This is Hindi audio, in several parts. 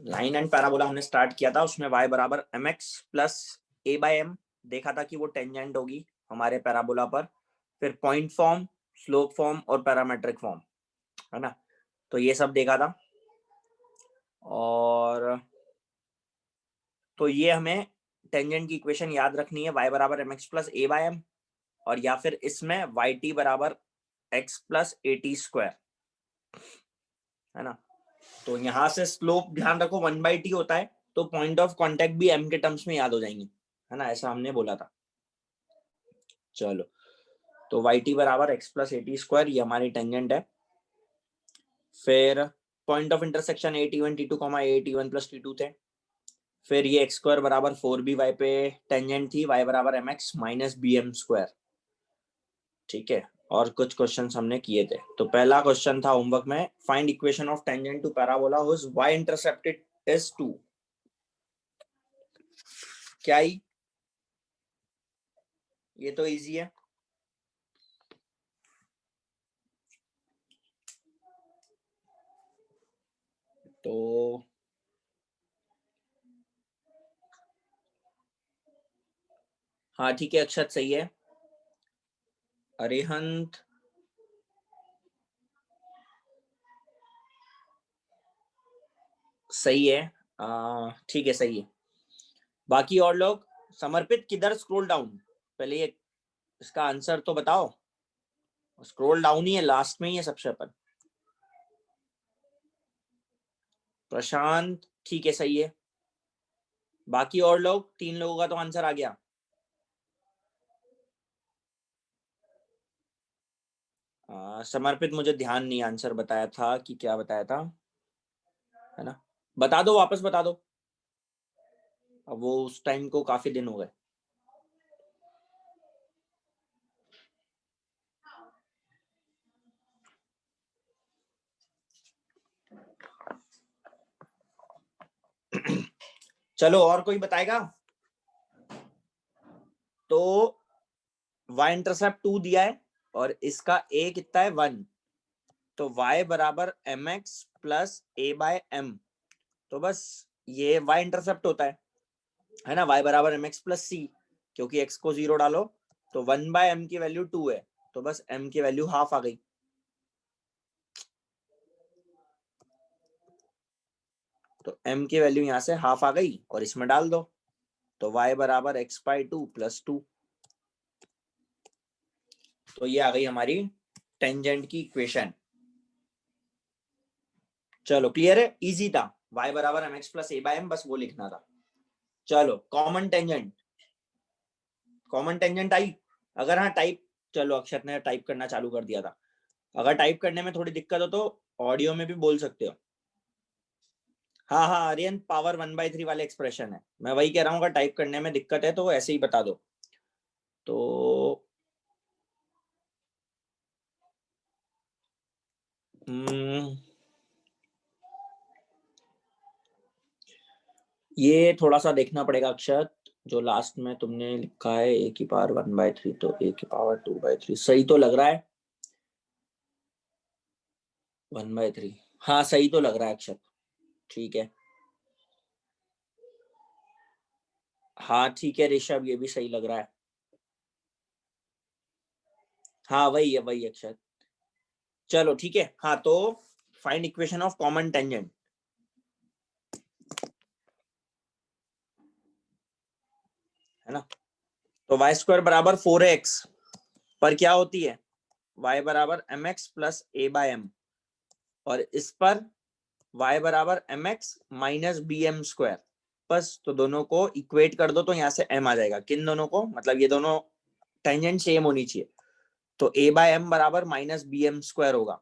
लाइन एंड पैराबोला हमने स्टार्ट किया था, उसमें y बराबर mx plus a by m देखा था कि वो टेंजेंट होगी हमारे पैराबोला पर। फिर पॉइंट फॉर्म, स्लोप फॉर्म और पैरामेट्रिक फॉर्म, है ना। तो ये सब देखा था। और तो ये हमें टेंजेंट की इक्वेशन याद रखनी है, y बराबर mx plus a by m, और या फिर इसमें yt बराबर x plus A T square, है ना। तो यहाँ से स्लोप ध्यान रखो 1/t होता है, तो पॉइंट ऑफ कांटेक्ट भी m के टर्म्स में याद हो जाएंगे, है ना, ऐसा हमने बोला था। चलो, तो yt बराबर x plus A T square, ये हमारी टेंजेंट है। फिर point of intersection a t1 t2 a t1 plus t2 थे। फिर ये x स्क्वायर बराबर 4by पे टेंजेंट थी, y बराबर mx माइनस bm स्क्वायर, ठीक है। और कुछ क्वेश्चन हमने किए थे। तो पहला क्वेश्चन था होमवर्क में, find equation of tangent to parabola whose y intercepted is 2। क्या ही, ये तो इजी है। तो हाँ ठीक है, अक्षत सही है। अरिहंत सही है, ठीक है, सही है। बाकी और लोग, समर्पित किधर स्क्रॉल डाउन, पहले ये इसका आंसर तो बताओ। स्क्रॉल डाउन ही है, लास्ट में ही है सबसे ऊपर। प्रशांत ठीक है, सही है। बाकी और लोग, 3 लोगों का तो आंसर आ गया। समर्पित मुझे ध्यान नहीं, आंसर बताया था कि क्या बताया था, है ना। बता दो, वापस बता दो, अब वो उस टाइम को काफी दिन हो गए। चलो, और कोई बताएगा। तो y इंटरसेप्ट 2 दिया है और इसका a कितना है 1, तो y बराबर mx plus a by m। तो बस ये y इंटरसेप्ट होता है ना, y बराबर mx प्लस c, क्योंकि x को 0 डालो तो 1 बाय m की वैल्यू 2 है, तो बस m की वैल्यू हाफ आ गई। तो m की वैल्यू यहां से हाफ आ गई और इसमें डाल दो, तो y बराबर x बाई 2 प्लस 2। तो ये आ गई हमारी टेंजेंट की इक्वेशन। चलो, क्लियर है, इजी था। y बराबर mx plus a by m, बस वो लिखना था। चलो, कॉमन टेंजेंट, कॉमन टेंजेंट आई। अगर हाँ टाइप, चलो अक्षत ने टाइप करना चालू कर दिया था, अगर टाइप करने में थोड़ी दिक्कत हो तो ऑडियो में भी बोल सकते हो। हाँ हाँ आर्यन, पावर 1/3 वाले एक्सप्रेशन है, मैं वही कह रहा हूँ, अगर टाइप करने में दिक्कत है तो ऐसे ही बता दो। तो ये थोड़ा सा देखना पड़ेगा अक्षत, जो लास्ट में तुमने लिखा है a की पावर 1/3, तो a की पावर 2/3 सही तो लग रहा है। 1/3, हाँ सही तो लग रहा है अक्षत, ठीक है। हाँ ठीक है ऋषभ, ये भी सही लग रहा है। हाँ वही है, वही अक्षत। चलो ठीक है, हाँ तो find equation of common tangent, है ना। तो वाई स्क्वायर बराबर 4x पर क्या होती है, y बराबर mx plus a by m, और इस पर y बराबर mx minus B M square. बस, तो दोनों को इक्वेट कर दो तो यहाँ से m आ जाएगा, किन दोनों को, मतलब ये दोनों टेंजेंट सेम होनी चाहिए। तो a बाय m बराबर माइनस बी एम स्क्वायर होगा,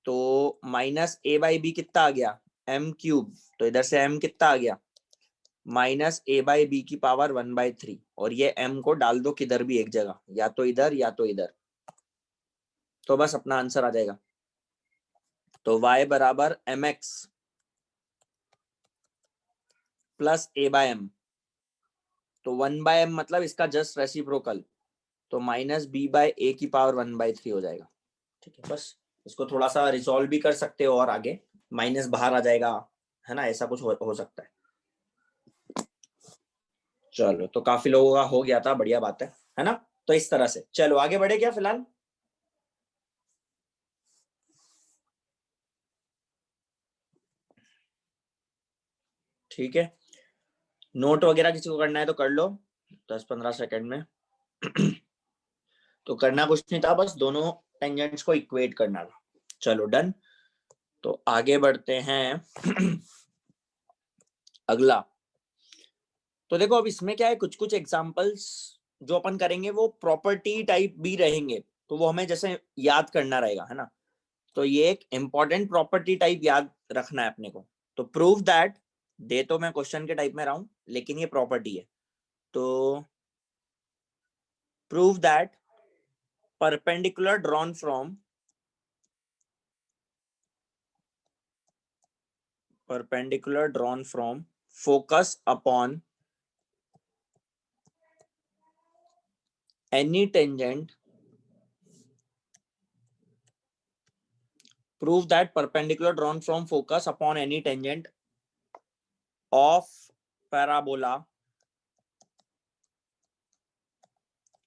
तो माइनस a बाई बी कितना आ गया, m क्यूब, तो इधर से m कितना आ गया, माइनस a बाई बी की पावर 1/3, और ये m को डाल दो किधर भी एक जगह, या तो इधर या तो इधर, तो बस अपना आंसर आ जाएगा। तो y बराबर mx plus a by m, तो 1/m मतलब इसका जस्ट रेसिप्रोकल, तो माइनस b बाय ए की पावर 1/3 हो जाएगा, ठीक है। बस इसको थोड़ा सा रिसॉल्व भी कर सकते हो, और आगे माइनस बाहर आ जाएगा, है ना, ऐसा कुछ हो सकता है। चलो तो काफी लोगों का हो गया था, बढ़िया बात है ना। तो इस तरह से चलो आगे बढ़े क्या फिलहाल। ठीक है, नोट वगैरह किसी को करना है तो कर लो 10-15 सेकंड में। तो करना कुछ नहीं था, बस दोनों टेंजेंट्स को इक्वेट करना था। चलो डन। तो आगे बढ़ते हैं। अगला, तो देखो अब इसमें क्या है, कुछ कुछ एग्जांपल्स जो अपन करेंगे वो प्रॉपर्टी टाइप भी रहेंगे, तो वो हमें जैसे याद करना रहेगा, है ना। तो ये एक इंपॉर्टेंट प्रॉपर्टी टाइप याद रखना है अपने को। तो प्रूव दैट, दे तो मैं क्वेश्चन के टाइप में रहा हूं लेकिन ये प्रॉपर्टी है। तो prove that perpendicular drawn from focus upon any tangent, prove that perpendicular drawn from focus upon any tangent of parabola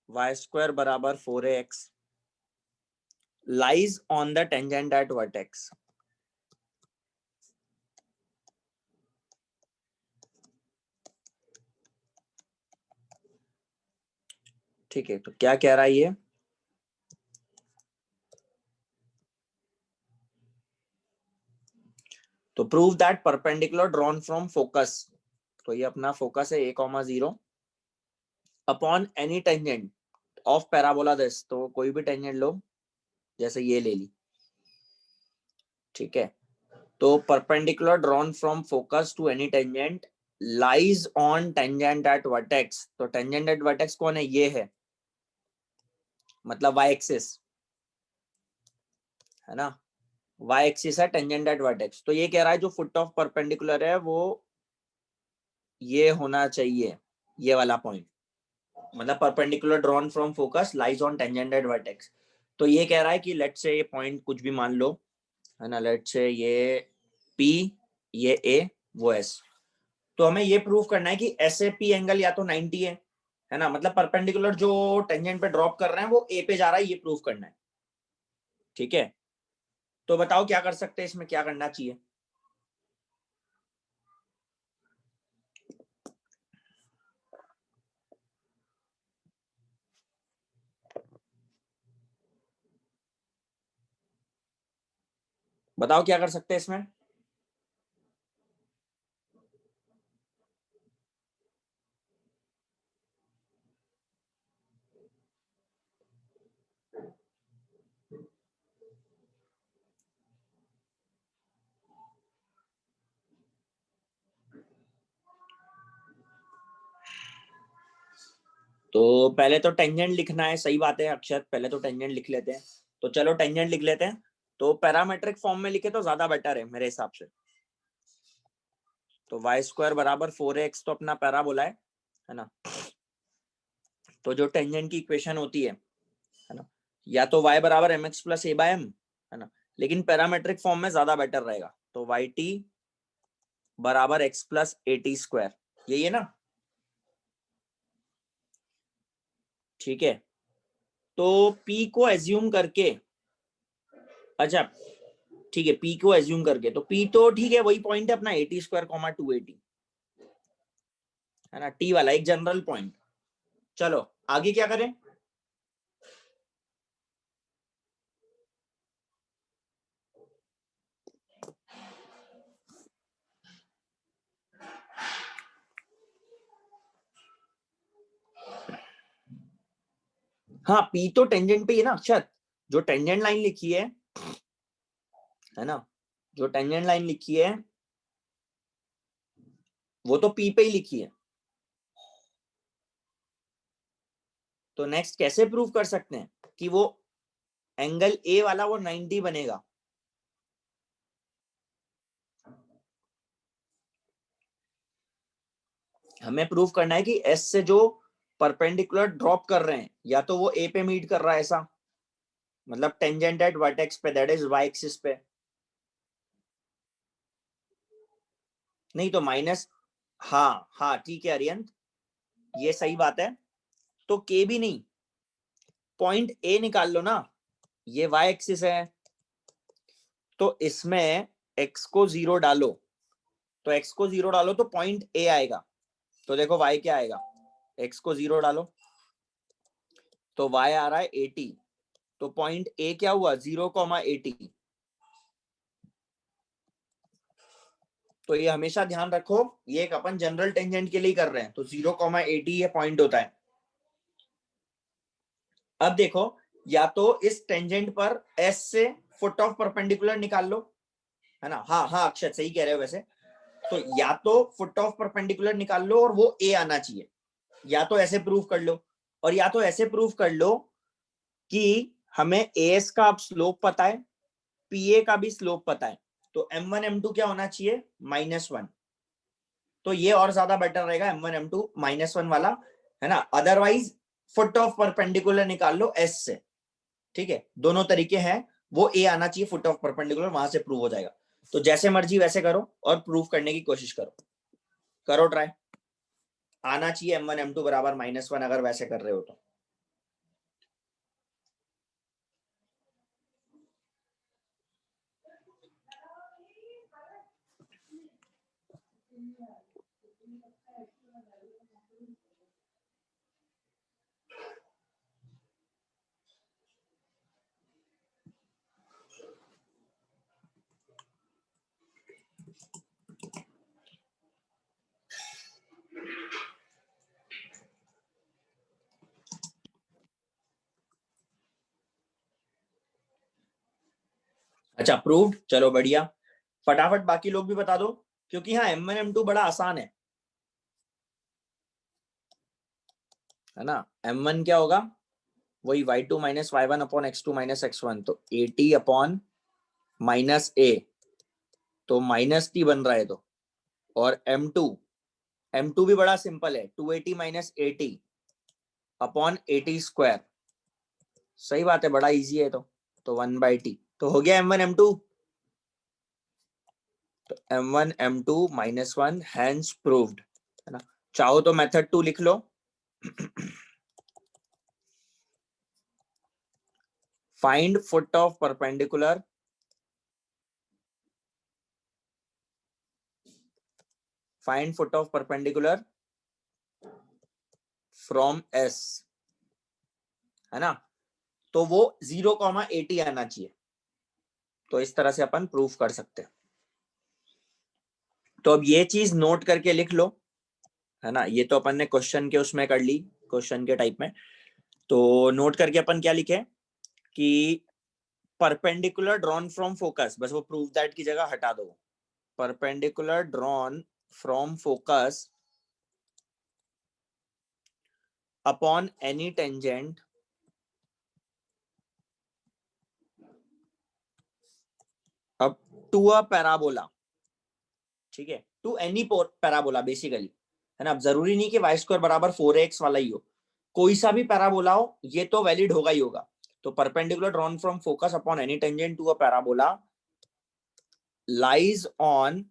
y square बराबर 4ax lies on the tangent at vertex। ठीक है, तो क्या कह रहा है ये, तो prove that perpendicular drawn from focus, तो ये अपना फोकस है a,0 upon any tangent of parabola this, तो कोई भी टेंजेंट लो, जैसे ये ले ली। ठीक है, तो perpendicular drawn from focus to any tangent lies on tangent at vertex, तो टेंजेंट एट वर्टेक्स कौन है, ये है, मतलब वाई एक्सिस, है ना, वाई एक्सिस है टेंजेंट एट वर्टेक्स। तो ये कह रहा है जो फुट ऑफ परपेंडिकुलर है वो ये होना चाहिए, ये वाला पॉइंट, मतलब perpendicular drawn from focus lies on tangent at vertex. तो ये कह रहा है कि लेट से ये पॉइंट कुछ भी मान लो, है ना, लेट से ये P, ये A, वो S। तो हमें ये प्रूव करना है कि SAP एंगल या तो 90 है ना, मतलब परपेंडिकुलर जो टेंजेंट पे ड्रॉप कर रहे हैं वो A पे जा रहा है, ये प्रूव करना है। ठीक है, तो बताओ क्या कर सकते हैं इसमें, क्या करना चाहिए। बताओ क्या कर सकते हैं इसमें। तो पहले तो टेंजेंट लिखना है, सही बात है अक्षर, पहले तो टेंजेंट लिख लेते हैं। तो चलो टेंजेंट लिख लेते हैं, तो पैरामेट्रिक फॉर्म में लिखे तो ज्यादा बेटर है मेरे हिसाब से। तो वाई स्क्वायर बराबर 4x तो अपना पैराबोला है ना। तो जो टेंजेंट की इक्वेशन होती है ना, या तो y बराबर एम एक्स प्लस ए बाय एम, है ना, लेकिन पैरामेट्रिक फॉर्म में ज्यादा बेटर रहेगा। तो वाई टी बराबर x plus A T square, यही है ना। ठीक है, तो p को एज्यूम करके, अच्छा ठीक है, p को एज्यूम करके, तो p तो ठीक है, वही पॉइंट है अपना ए टी स्क्वायर कॉमा 280, है ना, t वाला एक जनरल पॉइंट। चलो आगे क्या करें। हाँ, p तो टेंजेंट पे ही है ना अक्षर, जो टेंजेंट लाइन लिखी है ना, जो टेंजेंट लाइन लिखी है वो तो p पे ही लिखी है। तो नेक्स्ट कैसे प्रूव कर सकते हैं कि वो एंगल ए वाला वो 90 बनेगा। हमें प्रूव करना है कि एस से जो परपेंडिकुलर ड्रॉप कर रहे हैं या तो वो ए पे मीट कर रहा है ऐसा, मतलब टेंजेंट एट वर्टेक्स पे, दैट इज वाई एक्सिस पे, नहीं तो माइनस, हाँ हाँ ठीक है अरियंत, ये सही बात है। तो के भी नहीं, पॉइंट ए निकाल लो ना, ये वाई एक्सिस है, तो इसमें x को 0 डालो, तो x को 0 डालो तो पॉइंट ए आएगा। तो देखो y क्या आएगा, x को 0 डालो तो y आ रहा है 80, तो पॉइंट ए क्या हुआ 0,80। तो ये हमेशा ध्यान रखो, ये एक अपन जनरल टेंजेंट के लिए कर रहे हैं, तो 0,80 ये पॉइंट होता है। अब देखो, या तो इस टेंजेंट पर s से फुट ऑफ परपेंडिकुलर निकाल लो, है ना, हाँ हाँ अक्षत सही कह रहे हो वैसे, तो या तो फुट ऑफ परपेंडिकुलर निकाल लो और वो a आना चाहिए, या तो ऐसे प्रूव कर लो, और या तो ऐसे प्रूव कर लो कि हमें as का अब स्लोप पता है, pa का भी स्लोप पता है, तो m1 m2 क्या होना चाहिए -1। तो ये और ज्यादा बेटर रहेगा m1 m2 -1 वाला, है ना। अदरवाइज फुट ऑफ परपेंडिकुलर निकाल लो s से, ठीक है, दोनों तरीके हैं, वो a आना चाहिए फुट ऑफ परपेंडिकुलर, वहां से प्रूव हो जाएगा। तो जैसे मर्जी वैसे करो और प्रूव करने की कोशिश करो, करो ट्राई, आना चाहिए m1 m2 बराबर -1 अगर वैसे कर रहे हो तो। अच्छा प्रूव्ड, चलो बढ़िया, फटाफट बाकी लोग भी बता दो, क्योंकि हाँ m1 m2 बड़ा आसान है ना। m1 क्या होगा, वही y2 minus y1 upon x2 minus x1, तो 80 अपॉन माइनस a, तो -t बन रहा है तो, और m2 भी बड़ा सिंपल है, 280 माइनस 80 अपॉन 80 स्क्वायर, सही बात है, बड़ा इजी है तो 1/t, तो हो गया m1 m2, तो m1 m2 -1 हैंस प्रूव्ड, है ना। चाहो तो मेथड 2 लिख लो, find foot of perpendicular from s, है ना, तो वो 0,80 आना चाहिए, तो इस तरह से अपन प्रूफ कर सकते हैं। तो अब ये चीज नोट करके लिख लो, है ना, ये तो अपन ने क्वेश्चन के उसमें कर ली, क्वेश्चन के टाइप में, तो नोट करके अपन क्या लिखे कि परपेंडिकुलर ड्रॉन फ्रॉम फोकस, बस वो प्रूफ दैट की जगह हटा दो, perpendicular drawn from focus upon any tangent अब टू अ पैराबोला, ठीक है, टू एनी पैराबोला बेसिकली, है ना। अब जरूरी नहीं कि वाई स्क्वायर बराबर 4x वाला ही हो, कोई सा भी पैराबोला हो ये तो वैलिड होगा ही होगा। तो perpendicular drawn from focus upon any tangent to a parabola lies on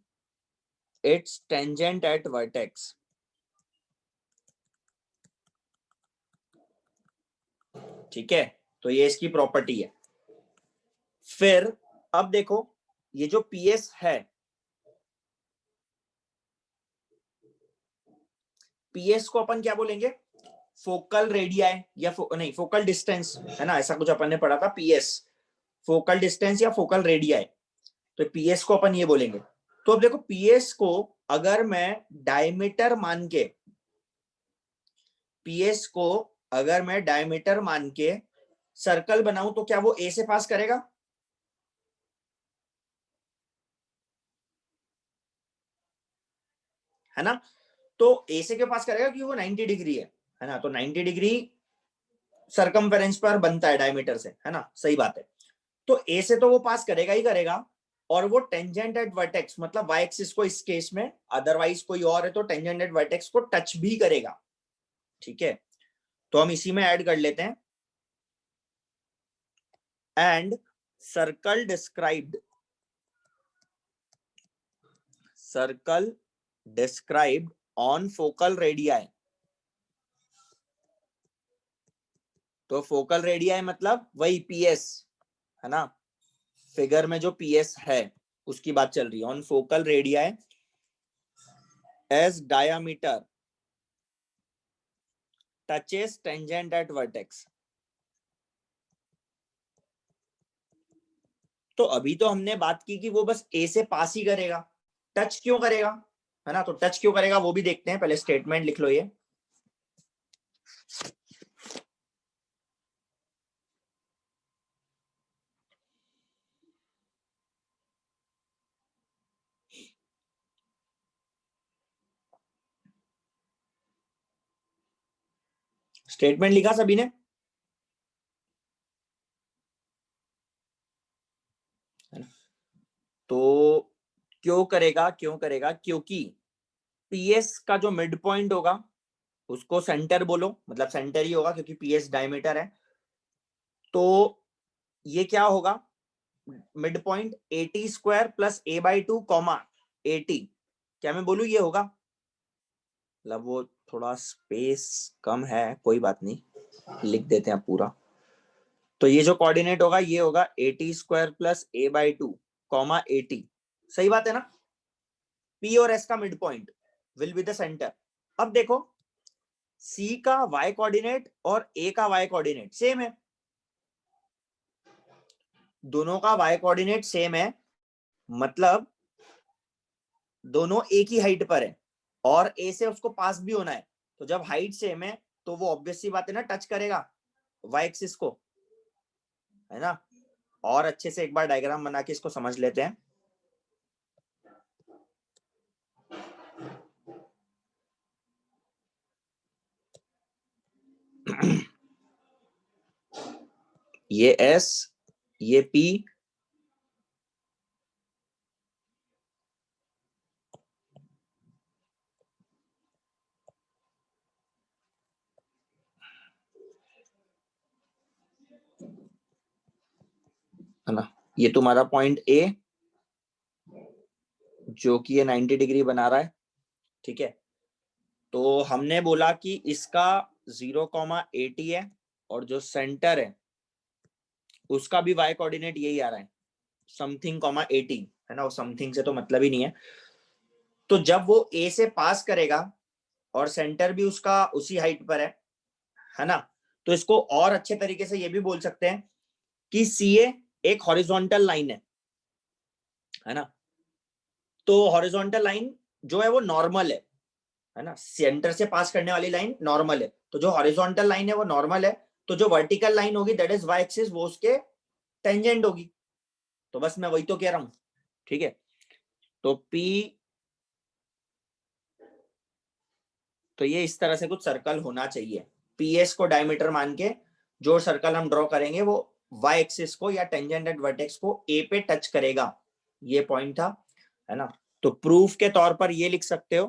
its tangent at vertex, ठीक है, तो ये इसकी प्रॉपर्टी है। फिर अब देखो, ये जो पीएस है, पीएस को अपन क्या बोलेंगे, फोकल रेडियाई या नहीं फोकल डिस्टेंस, है ना, ऐसा कुछ अपन ने पढ़ा था, पीएस फोकल डिस्टेंस या फोकल रेडियाई, तो पीएस को अपन ये बोलेंगे। तो अब देखो पीएस को अगर मैं डायमीटर मान के, पीएस को अगर मैं डायमीटर मान के सर्कल बनाऊं तो क्या वो ए से पास करेगा, है ना, तो ए से के पास करेगा क्योंकि वो 90 डिग्री है ना, तो 90 डिग्री सरकमफेरेंस पर बनता है डायमीटर से, है ना, सही बात है। तो ए से तो वो पास करेगा ही करेगा, और वो टेंजेंट एट वर्टेक्स मतलब वाई एक्सिस को इस केस में, अदरवाइज कोई और है तो टेंजेंट एट वर्टेक्स को टच भी करेगा, ठीक है। तो हम इसी में ऐड कर लेते हैं, and circle described, circle described on focal radii. तो फोकल रेडियाई मतलब वही पीएस है ना, फिगर में जो पीएस है उसकी बात चल रही है। On focal radii as diameter touches tangent at vertex. तो अभी तो हमने बात की कि वो बस ए से पास ही करेगा, टच क्यों करेगा, है ना। तो टच क्यों करेगा वो भी देखते हैं, पहले स्टेटमेंट लिख लो। ये स्टेटमेंट लिखा सभी ने? तो क्यों करेगा, क्यों करेगा, क्योंकि पीएस का जो मिड पॉइंट होगा उसको सेंटर बोलो, मतलब सेंटर ही होगा क्योंकि पीएस डायमीटर है। तो ये क्या होगा, mid point eighty square plus A by two comma 80, क्या मैं बोलूं ये होगा? मतलब वो थोड़ा स्पेस कम है, कोई बात नहीं, लिख देते हैं पूरा। तो ये जो कोऑर्डिनेट होगा ये होगा 80 square plus A by two comma 80। सही बात है ना। पी और एस का mid point will be the centre. अब देखो सी का वाई कोऑर्डिनेट और ए का वाई कोऑर्डिनेट सेम है, दोनों का वाई कोऑर्डिनेट सेम है, मतलब दोनों एक ही हाइट पर है और ए से उसको पास भी होना है। तो जब हाइट सेम है तो वो ऑब्वियस सी बात है ना, टच करेगा वाई एक्सिस को, है ना। और अच्छे से एक बार डायग्राम बना के इसको समझ लेते हैं। ये एस, ये पी, है ना। ये तुम्हारा पॉइंट ए जो कि ये 90 डिग्री बना रहा है, ठीक है। तो हमने बोला कि इसका 0,80 है और जो सेंटर है उसका भी वाई कोऑर्डिनेट यही आ रहा है, समथिंग कॉमा 80, है ना। वो समथिंग से तो मतलब ही नहीं है। तो जब वो ए से पास करेगा और सेंटर भी उसका उसी हाइट पर है ना, तो इसको और अच्छे तरीके से ये भी बोल सकते हैं कि सी ए एक हॉरिजॉन्टल लाइन है ना। तो हॉरिजॉन्टल लाइन जो है वो नॉर्मल है ना, सेंटर से पास करने वाली लाइन नॉर्मल है। तो जो हॉरिजॉन्टल लाइन है वो नॉर्मल है, तो जो वर्टिकल लाइन होगी दैट इज वाई एक्सिस वो उसके टेंजेंट होगी। तो बस मैं वही तो कह रहा हूं, ठीक है। तो P, तो ये इस तरह से कुछ सर्कल होना चाहिए। पीएस को डायमीटर मान के जो सर्कल हम ड्रॉ करेंगे वो वाई एक्सिस को या टेंजेंट एट वर्टेक्स को ए पे टच करेगा, ये पॉइंट था, है ना। तो प्रूफ के तौर पर ये लिख सकते हो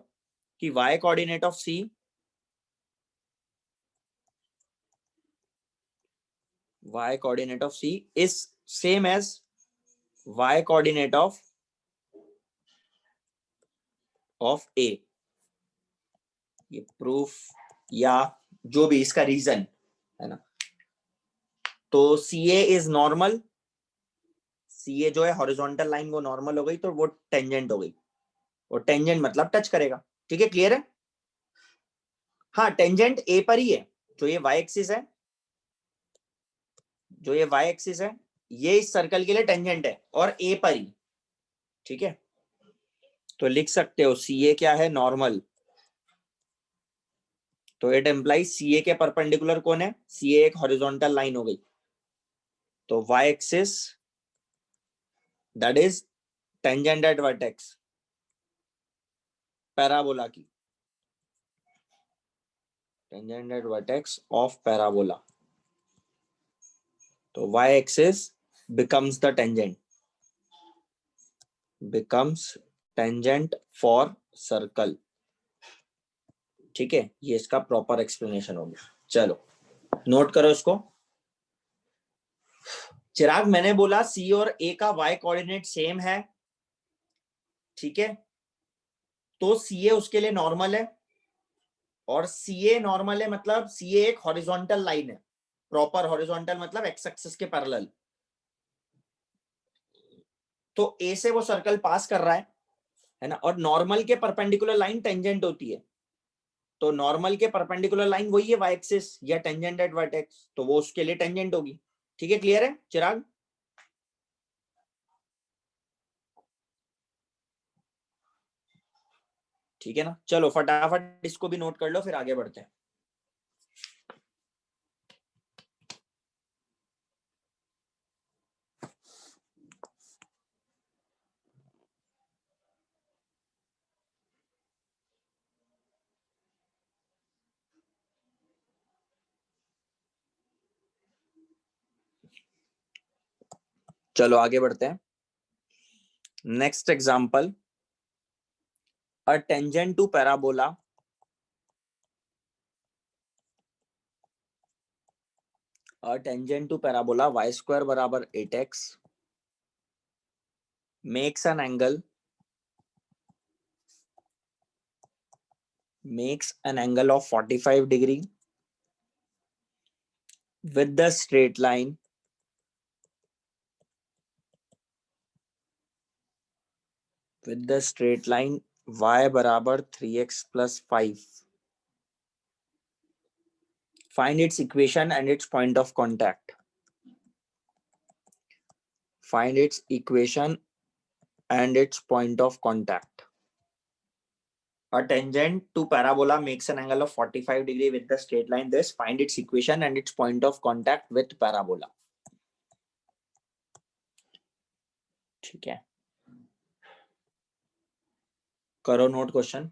कि Y coordinate of C, y coordinate of C is same as y coordinate of A। ये प्रूफ या जो भी इसका रीजन है ना। तो CA इज नॉर्मल, CA जो है हॉरिजॉन्टल लाइन वो नॉर्मल हो गई, तो वो टेंजेंट हो गई, वो टेंजेंट मतलब टच करेगा, ठीक है, क्लियर है। हाँ टेंजेंट ए पर ही है, जो ये वाई एक्सिस है, जो ये वाई एक्सिस है ये इस सर्कल के लिए टेंजेंट है और ए पर ही, ठीक है। तो लिख सकते हो CA क्या है, नॉर्मल। तो इट एम्प्लाइज CA के परपेंडिकुलर कौन है, CA एक हॉरिजॉन्टल लाइन हो गई, तो y axis that is tangent at vertex parabola की, tangent at vertex of parabola. तो y axis becomes the tangent, becomes tangent for circle, ठीक है। ये इसका प्रॉपर एक्सप्लेनेशन हो गया। चलो नोट करो इसको। चिराग मैंने बोला सी और ए का वाई कोऑर्डिनेट सेम है, ठीक है। तो सी ए उसके लिए नॉर्मल है, और सी ए नॉर्मल है मतलब सी ए एक हॉरिजॉन्टल लाइन है, प्रॉपर हॉरिजॉन्टल मतलब एक्स एक्सिस के पैरेलल। तो ए से वो सर्कल पास कर रहा है ना, और नॉर्मल के परपेंडिकुलर लाइन टेंजेंट होती है, तो नॉर्मल के परपेंडिकुलर लाइन वही है वाई एक्सिस या टेंजेंट एट वर्टेक्स, तो वो उसके लिए टेंजेंट होगी। ठीक है, क्लियर है चिराग? ठीक है ना, चलो फटाफट इसको भी नोट कर लो, फिर आगे बढ़ते हैं। चलो आगे बढ़ते हैं। Next example, a tangent to parabola, to parabola y square बराबर 8x makes an angle of 45 degree with the straight line y बराबर 3x plus 5. Find its equation and its point of contact. Find its equation and its point of contact. A tangent to parabola makes an angle of 45 degree with the straight line. This find its equation and its point of contact with parabola. ठीक है, करो नोट क्वेश्चन।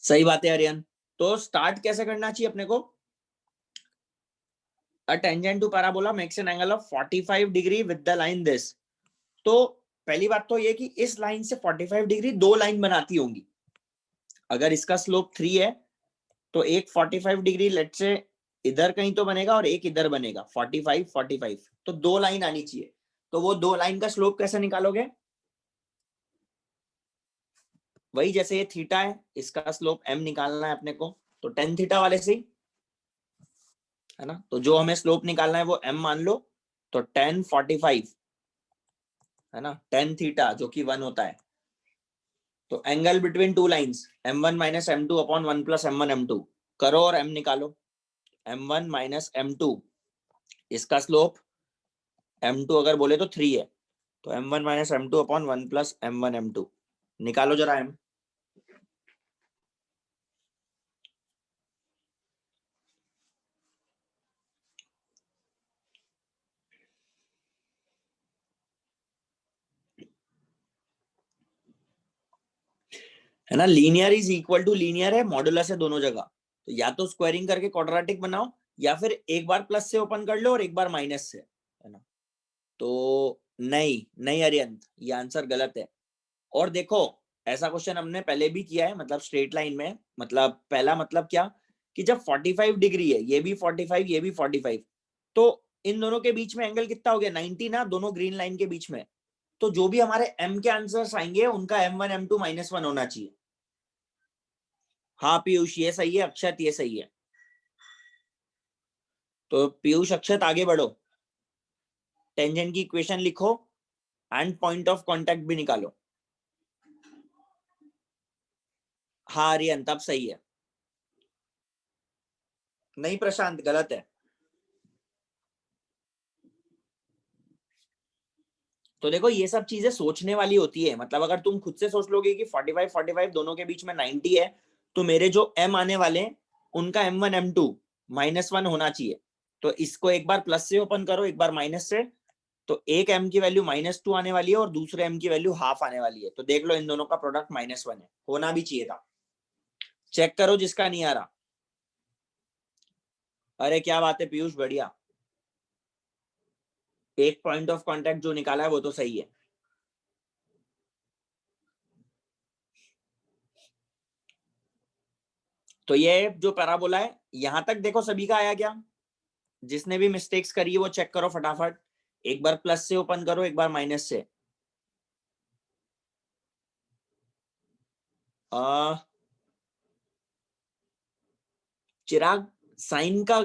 सही बात है आर्यन। तो स्टार्ट कैसे करना चाहिए अपने को? A tangent to parabola makes an angle of 45 degree with the line this. तो पहली बात तो ये कि इस लाइन से 45 डिग्री दो लाइन बनाती होंगी। अगर इसका स्लोप 3 है तो एक 45 डिग्री लेट से इधर कहीं तो बनेगा और एक इधर बनेगा, 45 45, तो दो लाइन आनी चाहिए। तो वो दो लाइन का स्लोप कैसे निकालोगे? वही जैसे ये थीटा है, इसका स्लोप m निकालना है अपने को, तो टेन थीटा वाले से ही है ना। तो जो हमें स्लोप निकालना है वो m मान लो, तो टेन 45 है ना, टेन थीटा जो कि 1 होता है। तो angle between two lines m1 minus m2 upon 1 plus m1 m2 करो और m निकालो। m1 माइनस m2, इसका स्लोप m2 अगर बोले तो 3 है, तो m1 minus m2 upon 1 plus m1 m2 निकालो जरा m। है ना, linear is equal to linear है, मॉडुलस है दोनों जगह। तो या तो स्क्वायरिंग करके क्वाड्रेटिक बनाओ, या फिर एक बार प्लस से ओपन कर लो और एक बार माइनस से, है ना। तो नहीं नहीं अरियंत, ये आंसर गलत है। और देखो, ऐसा क्वेश्चन हमने पहले भी किया है, मतलब स्ट्रेट लाइन में, मतलब पहला मतलब क्या कि जब 45 डिग्री है, ये भी 45 ये भी 45, तो इन दोनों के बीच में एंगल कितना हो गया? 90 ना, दोनों ग्रीन लाइन के बीच में। तो जो भी हमारे एम के आंसर्स आएंगे उनका m1 m2 -1 होना चाहिए। हाँ पीयूष ये सही है, अक्षत ये सही है। तो पीयूष अक्षत आगे बढ़ो, टेंजेंट की इक्वेशन लिखो एंड पॉइंट ऑफ कांटेक्ट भी निकालो। हाँ आर्यन तब सही है। नहीं प्रशांत गलत है। तो देखो ये सब चीजें सोचने वाली होती है, मतलब अगर तुम खुद से सोच लोगे कि 45 45 दोनों के बीच में 90 है, तो मेरे जो m आने वाले हैं उनका m1 m2 -1 होना चाहिए। तो इसको एक बार प्लस से ओपन करो, एक बार माइनस से, तो एक m की वैल्यू -2 आने वाली है और दूसरे m की वैल्यू हाफ आने वाली है। तो देख लो इन दोनों का प्रोडक्ट -1 है, होना भी चाहिए था। चेक करो जिसका नहीं आ रहा। अरे क्या बात है पीयूष, बढ़िया। एक पॉइंट ऑफ कांटेक्ट जो निकाला है वो तो सही है। तो ये जो पैराबोला है यहां तक देखो सभी का आया क्या? जिसने भी मिस्टेक्स करी है वो चेक करो फटाफट। एक बार प्लस से ओपन करो, एक बार माइनस से। चिराग, साइन का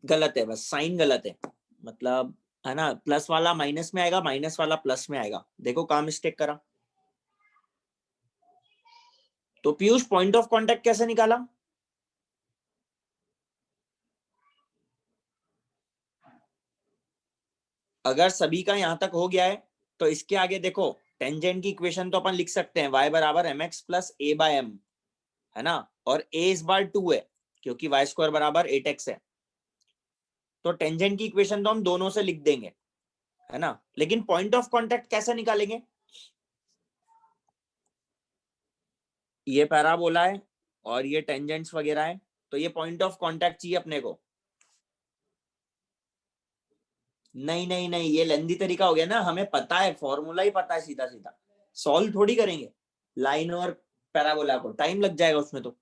गलत है, बस साइन गलत है, मतलब है ना, प्लस वाला माइनस में आएगा, माइनस वाला प्लस में आएगा। देखो कहां मिस्टेक करा। तो पीयूष पॉइंट ऑफ कांटेक्ट कैसे निकाला? अगर सभी का यहां तक हो गया है तो इसके आगे देखो, टेंजेंट की इक्वेशन तो अपन लिख सकते हैं, y बराबर एम एक्स प्लस ए बाय एम, है ना, और a इस बार 2 है क्योंकि वाई स्क्वायर बराबर 8x है। तो टेंजेंट की इक्वेशन तो हम दोनों से लिख देंगे, है ना, लेकिन पॉइंट ऑफ कांटेक्ट कैसे निकालेंगे? ये पैराबोला है और ये टेंजेंट्स वगैरह है, तो ये पॉइंट ऑफ कांटेक्ट चाहिए अपने को। नहीं नहीं नहीं, ये लेंदी तरीका हो गया ना, हमें पता है, फॉर्मूला ही पता है, सीधा सीधा सॉल्व थोड़ी करेंगे लाइन और पैराबोला को, टाइम लग जाएगा उसमें तो।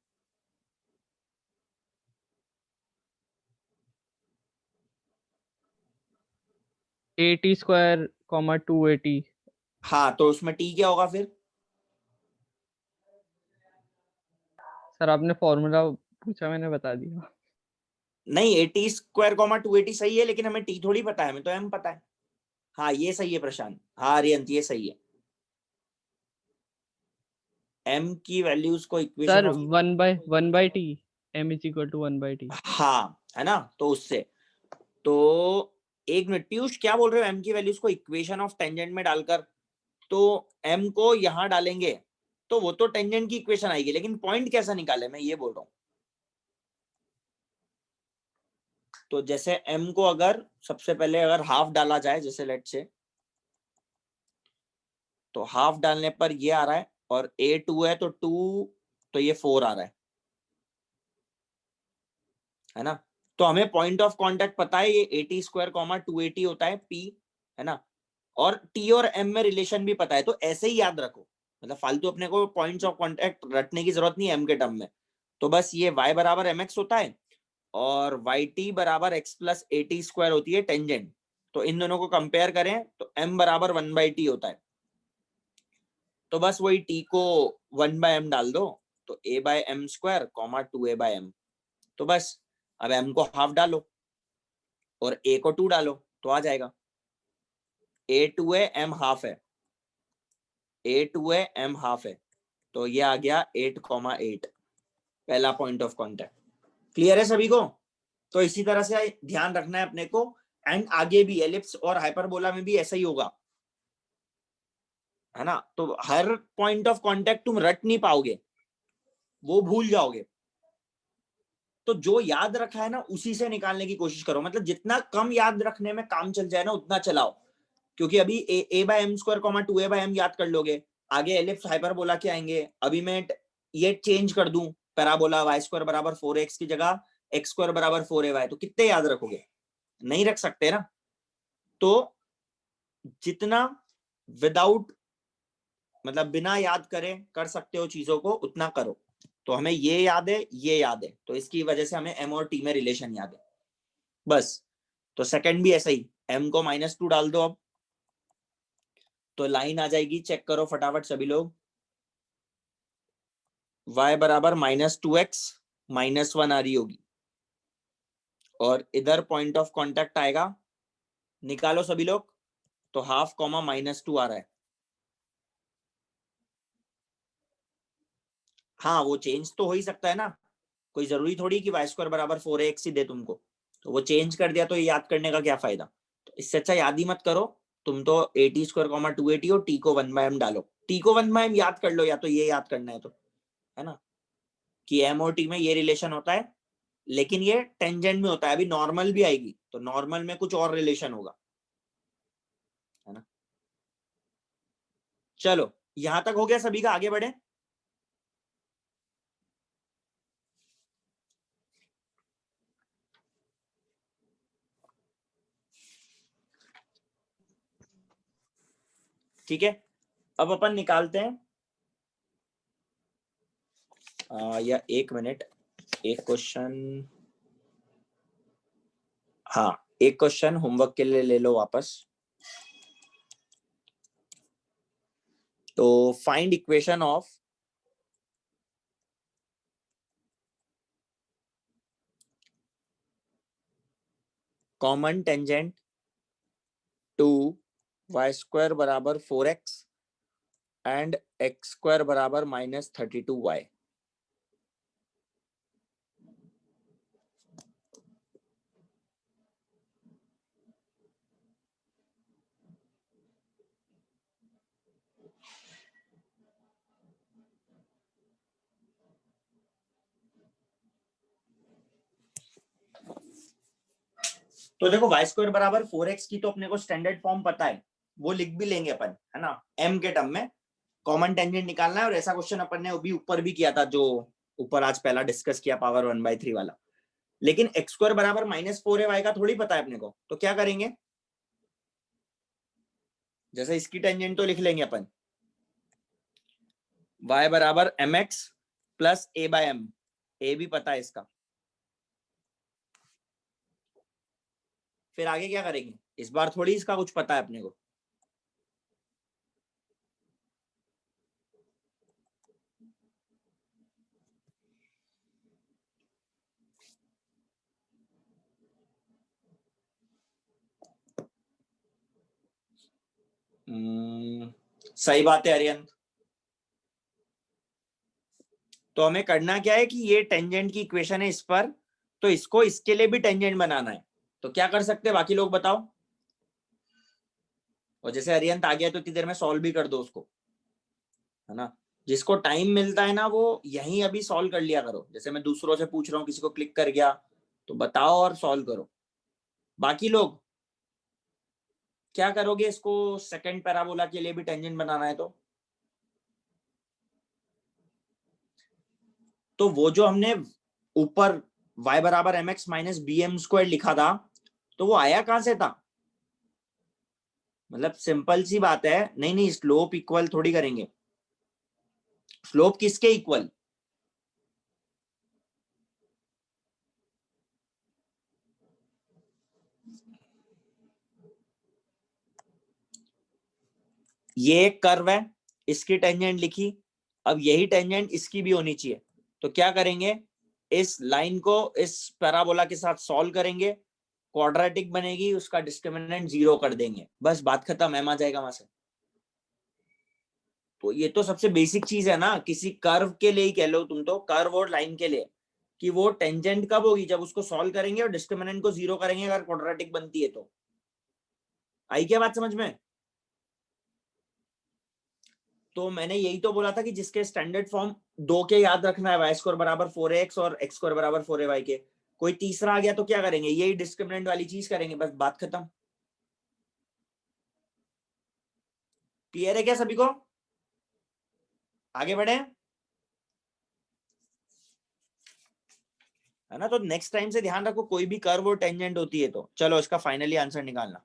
80 स्क्वायर कॉमा 280। हाँ, तो उसमें टी क्या होगा फिर? सर आपने फॉर्मूला पूछा, मैंने बता दिया। नहीं, 80 स्क्वायर कॉमा 280 सही है, लेकिन हमें टी थोड़ी पता है, हमें तो एम पता है। हाँ ये सही है प्रशांत, हाँ अरियंत ये सही है। एम की वैल्यूज को equation sir of, 1/1/t, m = 1/t। हाँ है ना, तो उससे, तो एक मिनट पीयूष, क्या बोल रहे हो? एम की वैल्यूज को इक्वेशन ऑफ टेंजेंट में डालकर, तो एम को यहां डालेंगे तो वो तो टेंजेंट की इक्वेशन आएगी, लेकिन पॉइंट कैसा निकाले, मैं ये बोल रहा हूं। तो जैसे एम को अगर सबसे पहले अगर हाफ डाला जाए, जैसे लेट से, तो हाफ डालने पर ये आ रहा है, और ए 2 है तो 2, तो ये 4 आ रहा है ना। तो हमें पॉइंट ऑफ कांटेक्ट पता है, ये 80 स्क्वायर कॉमा 280 होता है पी, है ना, और टी और एम में रिलेशन भी पता है, तो ऐसे ही याद रखो, मतलब फालतू अपने को पॉइंट्स ऑफ कांटेक्ट रटने की जरूरत नहीं है एम के टर्म में। तो बस ये y बराबर एम एक्स होता है और वाई टी बराबर x plus A T square होती है टेंजेंट। तो इन दोनों को कंपेयर करें तो m बराबर 1/t होता है। तो बस वही t को 1/m डाल दो, तो a/m² 2a/m। तो बस अब m को हाफ डालो और a को 2 डालो तो आ जाएगा, a 2 है m हाफ है, a 2 है m हाफ है, तो ये आ गया 8,8, पहला पॉइंट ऑफ कांटेक्ट। क्लियर है सभी को? तो इसी तरह से ध्यान रखना है अपने को, एंड आगे भी एलिप्स और हाइपरबोला में भी ऐसा ही होगा, है ना। तो हर पॉइंट ऑफ कांटेक्ट तुम रट नहीं पाओगे, वो भूल जाओगे। तो जो याद रखा है ना उसी से निकालने की कोशिश करो, मतलब जितना कम याद रखने में काम चल जाए ना उतना चलाओ, क्योंकि अभी a/m² 2a/m याद कर लोगे, आगे एलिप्स हाइपरबोला के आएंगे। अभी मैं ये चेंज कर दूं, पैराबोला y² बराबर 4x की जगह x² बराबर 4ay, तो कितने याद रखोगे? नहीं रख सकते ना। तो जितना विदाउट, मतलब बिना याद करे कर सकते हो चीजों को, उतना करो। तो हमें ये याद है, ये याद है, तो इसकी वजह से हमें एम और टी में रिलेशन याद है, बस। तो सेकंड भी ऐसा ही, एम को -2 डाल दो अब, तो लाइन आ जाएगी, चेक करो फटाफट सभी लोग। y बराबर -2x -1 आ रही होगी, और इधर पॉइंट ऑफ कांटेक्ट आएगा, निकालो सभी लोग, तो ½ आ रहा है। हाँ वो चेंज तो हो ही सकता है ना, कोई जरूरी थोड़ी कि y² बराबर 4ax ही दे तुमको, तो वो चेंज कर दिया तो ये याद करने का क्या फायदा। तो इससे अच्छा याद ही मत करो, तुम तो 80 स्क्वायर कॉमा 280 और टी को 1/m डालो, टी को 1/m याद कर लो, या तो ये याद करना है तो, है ना, कि एम और टी में ये रिलेशन होता है, लेकिन ये टेंजेंट में होता है। अभी नॉर्मल भी आएगी तो नॉर्मल में कुछ और रिलेशन होगा, है ना। चलो यहां तक हो गया सभी का, आगे बढ़े। ठीक है, अब अपन निकालते हैं या 1 मिनट, एक क्वेश्चन, हाँ एक क्वेश्चन होमवर्क के लिए ले लो वापस। तो find equation of common tangent to y square बराबर 4x एंड एक्स स्क्वायर बराबर -32y। तो देखो वाई स्क्वायर बराबर 4x की तो अपने को स्टैंडर्ड फॉर्म पता है, वो लिख भी लेंगे अपन, है ना, m के टर्म में कॉमन टेंजेंट निकालना है। और ऐसा क्वेश्चन अपन ने अभी ऊपर भी किया था, जो ऊपर आज पहला डिस्कस किया पावर 1/3 वाला। लेकिन एक्स स्क्वायर बराबर -4 है, y का थोड़ी पता है अपने को, तो क्या करेंगे, जैसे इसकी टेंजेंट तो लिख लेंगे अपन, y बराबर mx प्लस a/m, a भी पता है इसका। फिर आगे क्या करेंगे, इस बार थोड़ी इसका कुछ पता है अपने को, सही बात है अरियंत। तो हमें करना क्या है कि ये टेंजेंट की इक्वेशन है इस पर, तो इसको इसके लिए भी टेंजेंट बनाना है। तो क्या कर सकते हैं बाकी लोग बताओ, और जैसे अरियंत आ गया तो इतनी देर में सॉल्व भी कर दो उसको, है ना। जिसको टाइम मिलता है ना वो यहीं अभी सॉल्व कर लिया करो, जैसे मैं दूसरों से पूछ रहा हूँ, किसी को क्लिक कर गया तो बताओ और सॉल्व करो। बाकी लोग क्या करोगे, इसको सेकंड पैराबोला के लिए भी टेंजेंट बनाना है तो वो जो हमने ऊपर y बराबर mx माइनस bm² लिखा था, तो वो आया कहां से था, मतलब सिंपल सी बात है। नहीं नहीं, स्लोप इक्वल थोड़ी करेंगे, स्लोप किसके इक्वल, ये एक कर्व है, इसकी टेंजेंट लिखी, अब यही टेंजेंट इसकी भी होनी चाहिए। तो क्या करेंगे, इस लाइन को इस पैराबोला के साथ सॉल्व करेंगे, क्वाड्रेटिक बनेगी, उसका डिस्क्रिमिनेंट 0 कर देंगे, बस बात खत्म, एम आ जाएगा वहां से। तो ये तो सबसे बेसिक चीज है ना, किसी कर्व के लिए ही कह लो तुम, तो कर्व और लाइन के लिए, कि वो टेंजेंट कब होगी, जब उसको सॉल्व करेंगे और डिस्क्रिमिनेंट को 0 करेंगे, अगर क्वाड्रेटिक बनती है तो। आई क्या बात समझ में। तो मैंने यही तो बोला था कि जिसके स्टैंडर्ड फॉर्म 2 के याद रखना है, वाई स्क्वायर बराबर 4x और एक्स स्क्वायर बराबर 4ay के, कोई तीसरा आ गया तो क्या करेंगे, यही डिस्क्रिमिनेंट वाली चीज करेंगे, बस बात खत्म। क्लियर है क्या सभी को, आगे बढ़े, है ना। तो नेक्स्ट टाइम से ध्यान रखो, कोई भी कर्व और टेंजेंट होती है तो। चलो इसका फाइनली आंसर निकालना।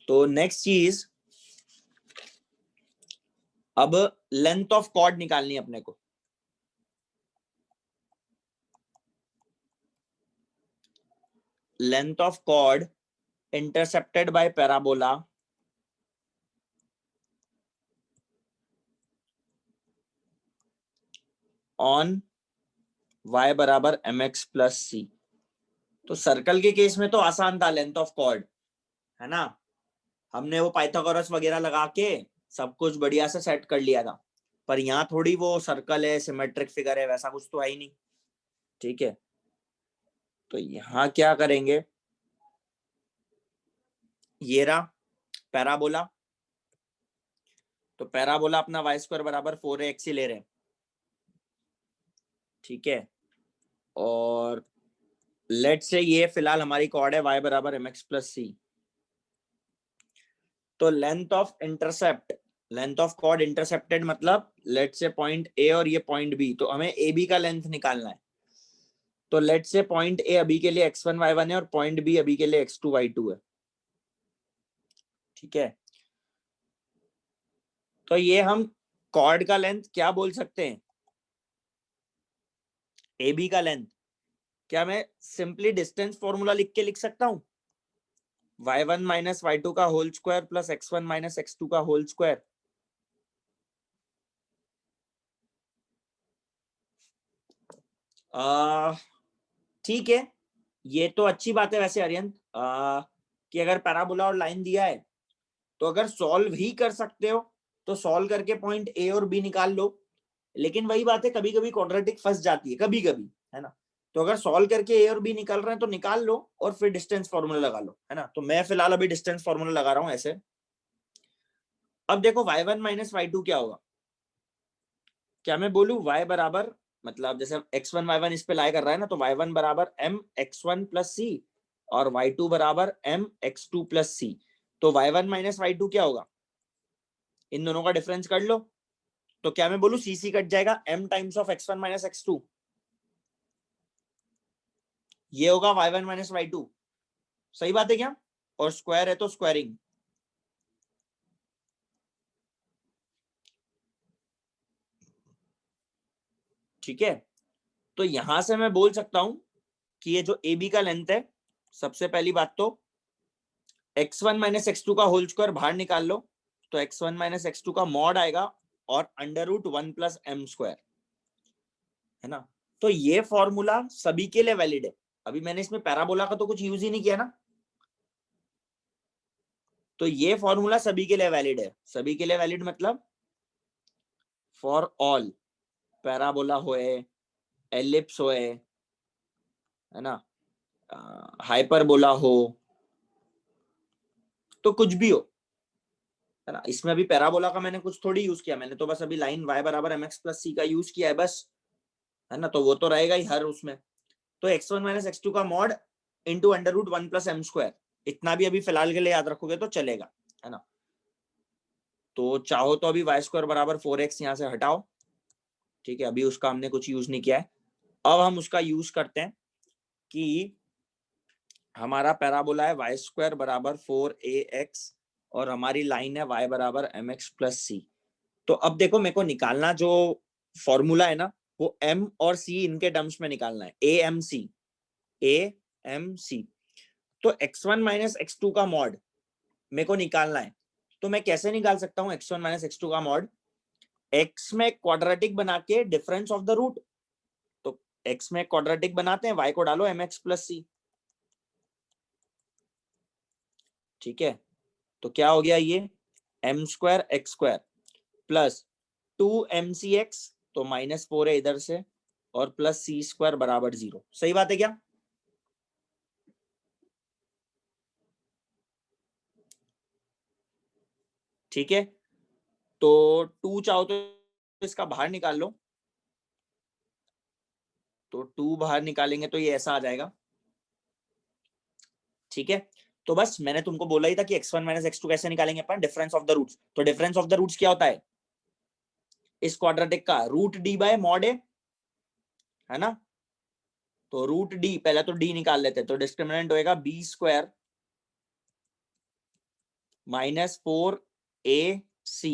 तो नेक्स्ट चीज, अब लेंथ ऑफ कॉर्ड निकालनी है अपने को। Length of chord intercepted by parabola on y बराबर mx प्लस सी। तो सर्कल के केस में तो आसान था लेंथ ऑफ कॉर्ड, है ना, हमने वो पाइथागोरस वगैरह लगा के सब कुछ बढ़िया से सेट कर लिया था। पर यहाँ थोड़ी वो सर्कल है, सिमेट्रिक फिगर है, वैसा कुछ तो है ही नहीं, ठीक है। तो यहाँ क्या करेंगे, ये रहा पैराबोला, तो पैराबोला अपना वाई स्क्वायर बराबर 4x ही ले रहे हैं, ठीक है। और लेट से ये फिलहाल हमारी कॉर्ड है y बराबर mx प्लस सी। तो length of intercept, length of chord intercepted मतलब लेट से पॉइंट ए और ये पॉइंट बी, तो हमें ए बी का लेंथ निकालना है। तो लेट से पॉइंट ए अभी के लिए x1 y1 है और पॉइंट बी अभी के लिए x2 y2 है। ठीक है, तो ये हम कॉर्ड का लेंथ क्या बोल सकते हैं, ए बी का लेंथ, क्या मैं सिंपली डिस्टेंस फॉर्मूला लिख के लिख सकता हूं, y1 माइनस y2 का whole square plus x1 minus x2 का होल स्क्वायर। ठीक है, ये तो अच्छी बात है वैसे अरियंत, कि अगर पैराबोला और लाइन दिया है तो अगर सॉल्व ही कर सकते हो तो सॉल्व करके पॉइंट ए और बी निकाल लो, लेकिन वही बात है कभी कभी क्वाड्रेटिक फंस जाती है कभी कभी, है ना, तो अगर सॉल्व करके ए और बी निकाल रहे हैं तो निकाल लो और फिर डिस्टेंस फॉर्मूला लगा लो, है ना। तो मैं फिलहाल अभी डिस्टेंस फॉर्मूला लगा रहा हूं ऐसे। अब देखो y1 माइनस y2 क्या होगा, क्या मैं बोलूं y बराबर, मतलब जैसे x1 y1 इस पे लाई कर रहा है ना, तो y1 बराबर m x1 प्लस c और y2 बराबर m x2 प्लस c। तो y1 माइनस y2 क्या होगा, इन दोनों का डिफरेंस कर लो, तो क्या मैं बोलूं सी सी कट जाएगा, m times of x1 minus x2, ये होगा y1 माइनस y2, सही बात है क्या, और स्क्वायर है तो स्क्वायरिंग। ठीक है, तो यहां से मैं बोल सकता हूं कि ये जो ए बी का लेंथ है, सबसे पहली बात तो x1 माइनस x2 का होल स्क्वायर बाहर निकाल लो, तो x1 माइनस x2 का मॉड आएगा और under root 1 plus M square, है ना। तो ये फॉर्मूला सभी के लिए वैलिड है, अभी मैंने इसमें पैराबोला का तो कुछ यूज ही नहीं किया ना, तो ये फॉर्मूला सभी के लिए वैलिड है। सभी के लिए वैलिड मतलब फॉर ऑल, पैराबोला होए, एलिप्स होए, है ना, हाइपरबोला हो, तो कुछ भी हो, है ना। इसमें अभी पैराबोला का मैंने कुछ थोड़ी यूज किया, मैंने तो बस अभी लाइन y बराबर mx प्लस c का यूज किया है बस, है ना, तो वो तो रहेगा ही हर उसमें। तो x1 माइनस x2 का mod into under root 1 plus M square, इतना भी अभी फिलहाल के लिए याद रखोगे तो चलेगा, है ना। तो चाहो तो अभी वाई स्क्वायर बराबर 4x यहाँ से हटाओ, ठीक है, अभी उसका हमने कुछ यूज नहीं किया है। अब हम उसका यूज करते हैं कि हमारा पैराबोला है वाई स्क्वायर बराबर 4ax और हमारी लाइन है y बराबर mx प्लस सी। तो अब देखो मेरे को निकालना जो फॉर्मूला है ना, वो m और c इनके टर्म्स में निकालना है, a m c। तो x1 माइनस x2 का मॉड मेरे को निकालना है, तो मैं कैसे निकाल सकता हूँ x1 माइनस x2 का मॉड, x में क्वाड्रेटिक बना के डिफरेंस ऑफ द रूट, तो x में क्वाड्रेटिक बनाते हैं, y को डालो mx प्लस सी, ठीक है। तो क्या हो गया ये m square x square plus 2mcx, तो -4 है इधर से, और प्लस सी स्क्वायर बराबर 0, सही बात है क्या। ठीक है, तो 2 चाहो तो इसका बाहर निकाल लो, तो 2 बाहर निकालेंगे तो ये ऐसा आ जाएगा, ठीक है। तो बस मैंने तुमको बोला ही था कि x1 माइनस x2 कैसे निकालेंगे अपन, डिफरेंस ऑफ द रूट्स। तो डिफरेंस ऑफ द रूट्स क्या होता है, इस क्वाड्रेटिक का रूट डी बाय मॉड ए, है ना। तो रूट डी, पहले तो डी निकाल लेते हैं, तो डिस्क्रिमिनेंट होएगा B square minus 4ac,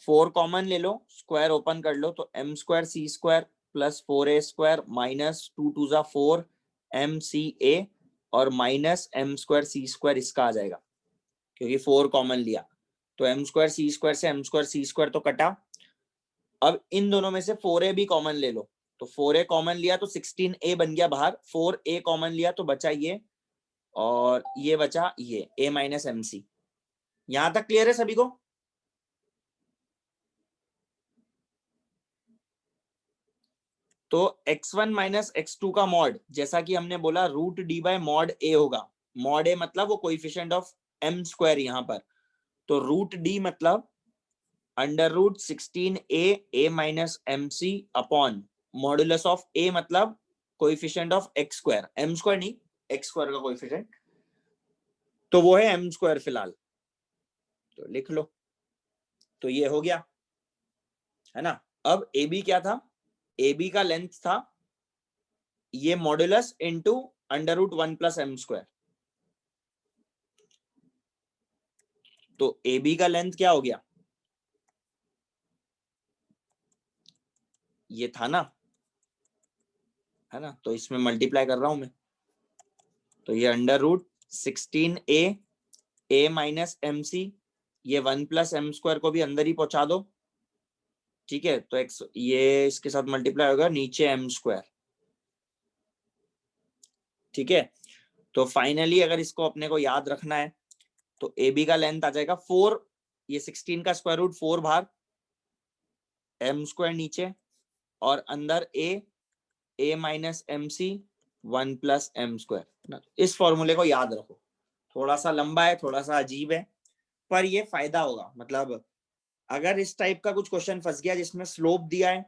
4 common ले लो, स्क्वायर ओपन कर लो, तो m square C square plus 4a square minus 2 2 जा 4 mca और minus m square C square इसका आ जाएगा, क्योंकि 4 कॉमन लिया, तो m स्क्वायर सी स्क्वायर से m स्क्वायर सी स्क्वायर तो कटा। अब इन दोनों में से 4a भी कॉमन ले लो, तो 4a कॉमन लिया तो 16a बन गया बाहर, 4a कॉमन लिया तो बचा ये, और ये बचा ये a माइनस एम सी। यहां तक क्लियर है सभी को। तो x1 माइनस x2 का मॉड, जैसा कि हमने बोला रूट डी बाय मॉड ए होगा, मॉड ए मतलब वो कोइफिशिएंट ऑफ m स्क्वायर यहां पर, तो रूट डी मतलब under root 16a minus M c upon modulus of a मतलब coefficient of x square, m square नहीं, x स्क्वायर का कोइफिशिएंट, तो वो है m स्क्वायर फिलहाल, तो लिख लो, तो ये हो गया, है ना। अब ए बी क्या था, ए बी का लेंथ था ये modulus into under root 1 plus M square, तो ए बी का लेंथ क्या हो गया, ये था ना, है ना, तो इसमें मल्टीप्लाई कर रहा हूं मैं, तो ये under root 16a a minus M c, ये 1 प्लस एम स्क्वायर को भी अंदर ही पहुंचा दो, ठीक है, तो एक्स ये इसके साथ मल्टीप्लाई होगा, नीचे एम स्क्वायर, ठीक है। तो फाइनली अगर इसको अपने को याद रखना है तो ए बी का लेंथ आ जाएगा 4, ये 16 का स्क्वायर रूट 4 बाहर, एम स्क्वायर नीचे, और अंदर A minus M C 1 plus M square. इस फॉर्मूले को याद रखो, थोड़ा सा लंबा है, थोड़ा सा अजीब है, पर ये फायदा होगा। मतलब अगर इस टाइप का कुछ क्वेश्चन फंस गया जिसमें स्लोप दिया है,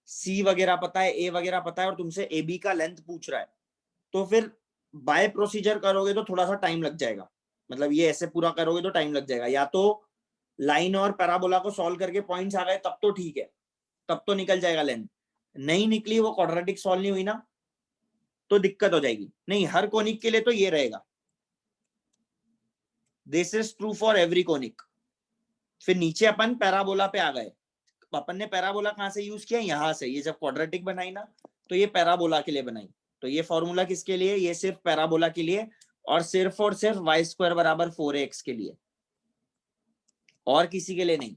सी वगैरह पता है, ए वगैरह पता है, और तुमसे ए बी का लेंथ पूछ रहा है, तो फिर बाय प्रोसीजर करोगे तो थोड़ा सा टाइम लग जाएगा। मतलब ये ऐसे पूरा करोगे तो टाइम लग जाएगा, या तो लाइन और पैराबोला को सॉल्व करके पॉइंट्स आ गए तब तो ठीक है, तब तो निकल जाएगा लेंथ, नहीं निकली, वो क्वाड्रेटिक सॉल्व नहीं हुई ना, तो दिक्कत हो जाएगी। नहीं, हर कोनिक के लिए तो ये रहेगा, this is true for every conic. फिर नीचे अपन पैराबोला पे आ गए, अपन ने पैराबोला कहां से यूज किया, यहां से, ये जब क्वाड्रेटिक बनाई ना तो ये पैराबोला के लिए बनाई, तो ये फॉर्मूला किसके लिए, ये सिर्फ पैराबोला के लिए, और सिर्फ वाई स्क्वायर बराबर 4x के लिए, और किसी के लिए नहीं।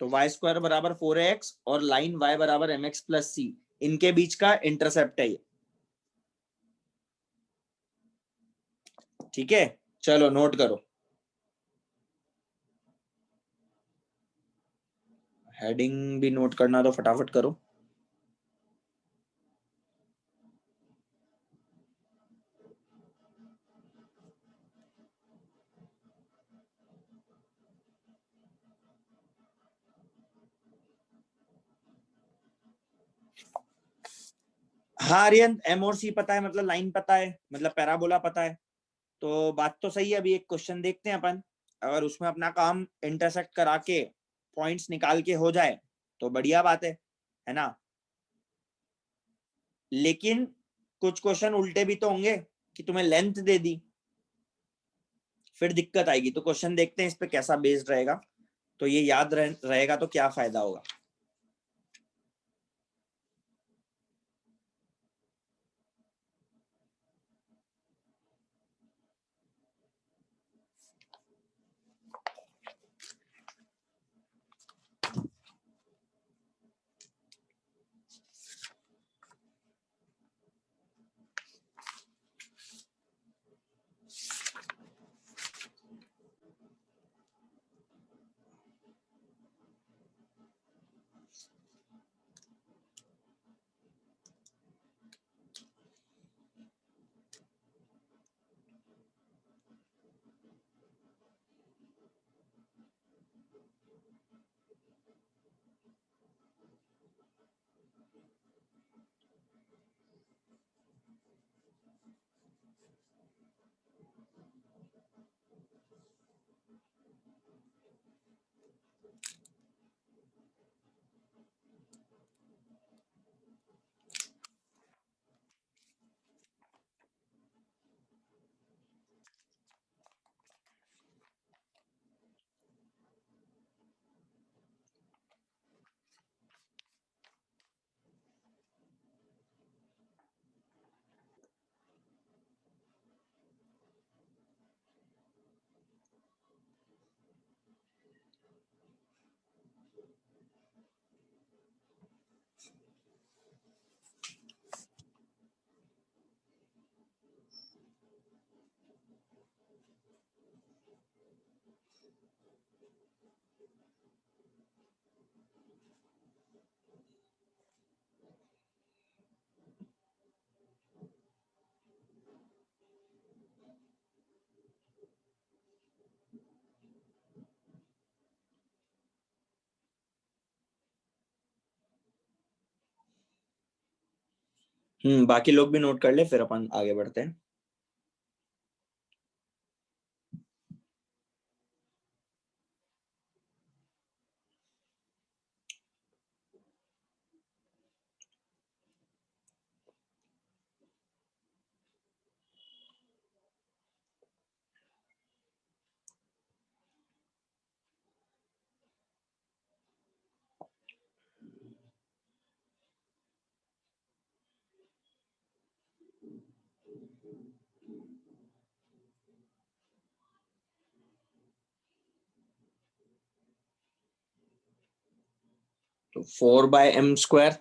तो वाई स्क्वायर बराबर 4x और लाइन y बराबर mx प्लस सी, इनके बीच का इंटरसेप्ट है ये, ठीक है। चलो नोट करो, हेडिंग भी नोट करना तो फटाफट करो। हाँ आर्यन, एम और सी पता है, मतलब लाइन पता है, मतलब पैराबोला पता है, तो बात तो सही है। अभी एक क्वेश्चन देखते हैं अपन, अगर उसमें अपना काम इंटरसेक्ट करा के पॉइंट्स निकाल के हो जाए तो बढ़िया बात है ना। लेकिन कुछ क्वेश्चन उल्टे भी तो होंगे कि तुम्हें लेंथ दे दी, फिर दिक्कत आएगी। तो क्वेश्चन देखते हैं इस पे कैसा बेस्ड रहेगा, तो ये याद रहेगा तो क्या फायदा होगा। बाकी लोग भी नोट कर ले, फिर अपन आगे बढ़ते हैं। तो 4/m²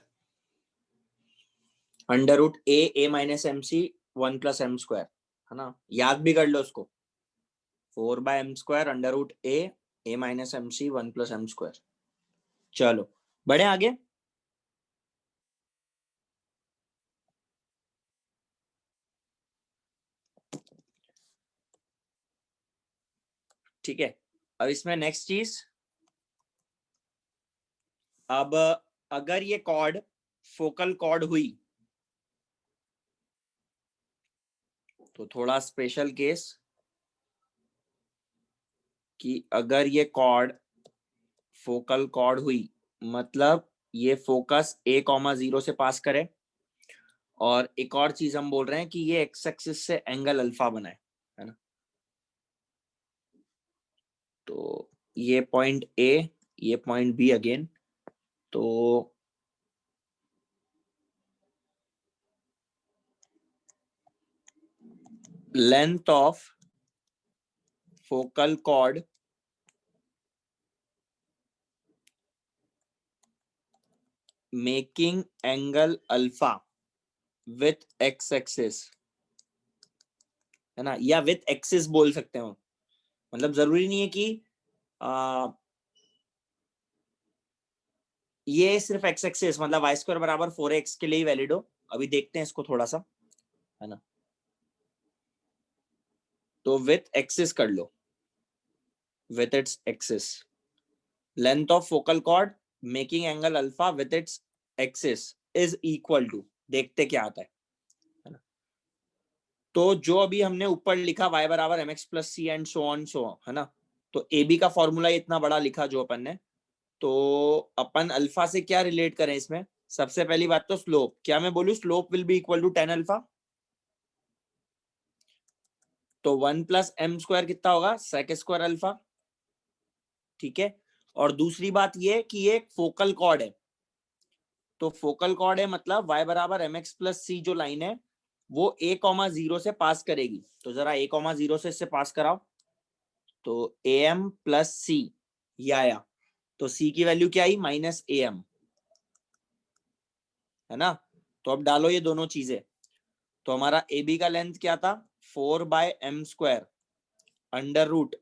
under root a minus mc 1+m², है ना, याद भी कर लो उसको। 4/m² under root a minus mc 1+m²। चलो बढ़े आगे। ठीक है, अब इसमें नेक्स्ट चीज, अब अगर ये कॉर्ड फोकल कॉर्ड हुई तो थोड़ा स्पेशल केस, कि अगर ये कॉर्ड फोकल कॉर्ड हुई मतलब ये फोकस a,0 से पास करे, और एक और चीज हम बोल रहे हैं कि ये एक्स एक्सिस से एंगल अल्फा बनाए, है ना। तो ये पॉइंट ए, ये पॉइंट बी अगेन, तो length of focal chord making angle alpha with x axis, है ना, या विथ एक्सिस बोल सकते हो, मतलब जरूरी नहीं है कि ये सिर्फ एक्स एक्सिस मतलब y² बराबर 4x के लिए ही वैलिड हो। अभी देखते हैं इसको थोड़ा सा, है ना। तो विथ एक्सिस कर लो, with its axis, length of focal chord making angle alpha with its axis is equal to, देखते क्या आता है ना। तो जो अभी हमने ऊपर लिखा y बराबर mx plus c and so on so, है ना, तो ए बी का फॉर्मूला इतना बड़ा लिखा जो अपन ने, तो अपन अल्फा से क्या रिलेट करें इसमें। सबसे पहली बात तो स्लोप, क्या मैं बोलूं slope will be equal to 10 alpha, तो 1+m² कितना होगा sec² अल्फा, ठीक है। और दूसरी बात ये कि ये फोकल कॉर्ड है, तो फोकल कॉर्ड है मतलब y बराबर mx प्लस सी जो लाइन है वो a,0 से पास करेगी, तो जरा a,0 से इससे पास कराओ, तो am प्लस सी ये आया, तो c की वैल्यू क्या आई -am, है ना। तो अब डालो ये दोनों चीजें, तो हमारा AB का लेंथ क्या था 4/m² under root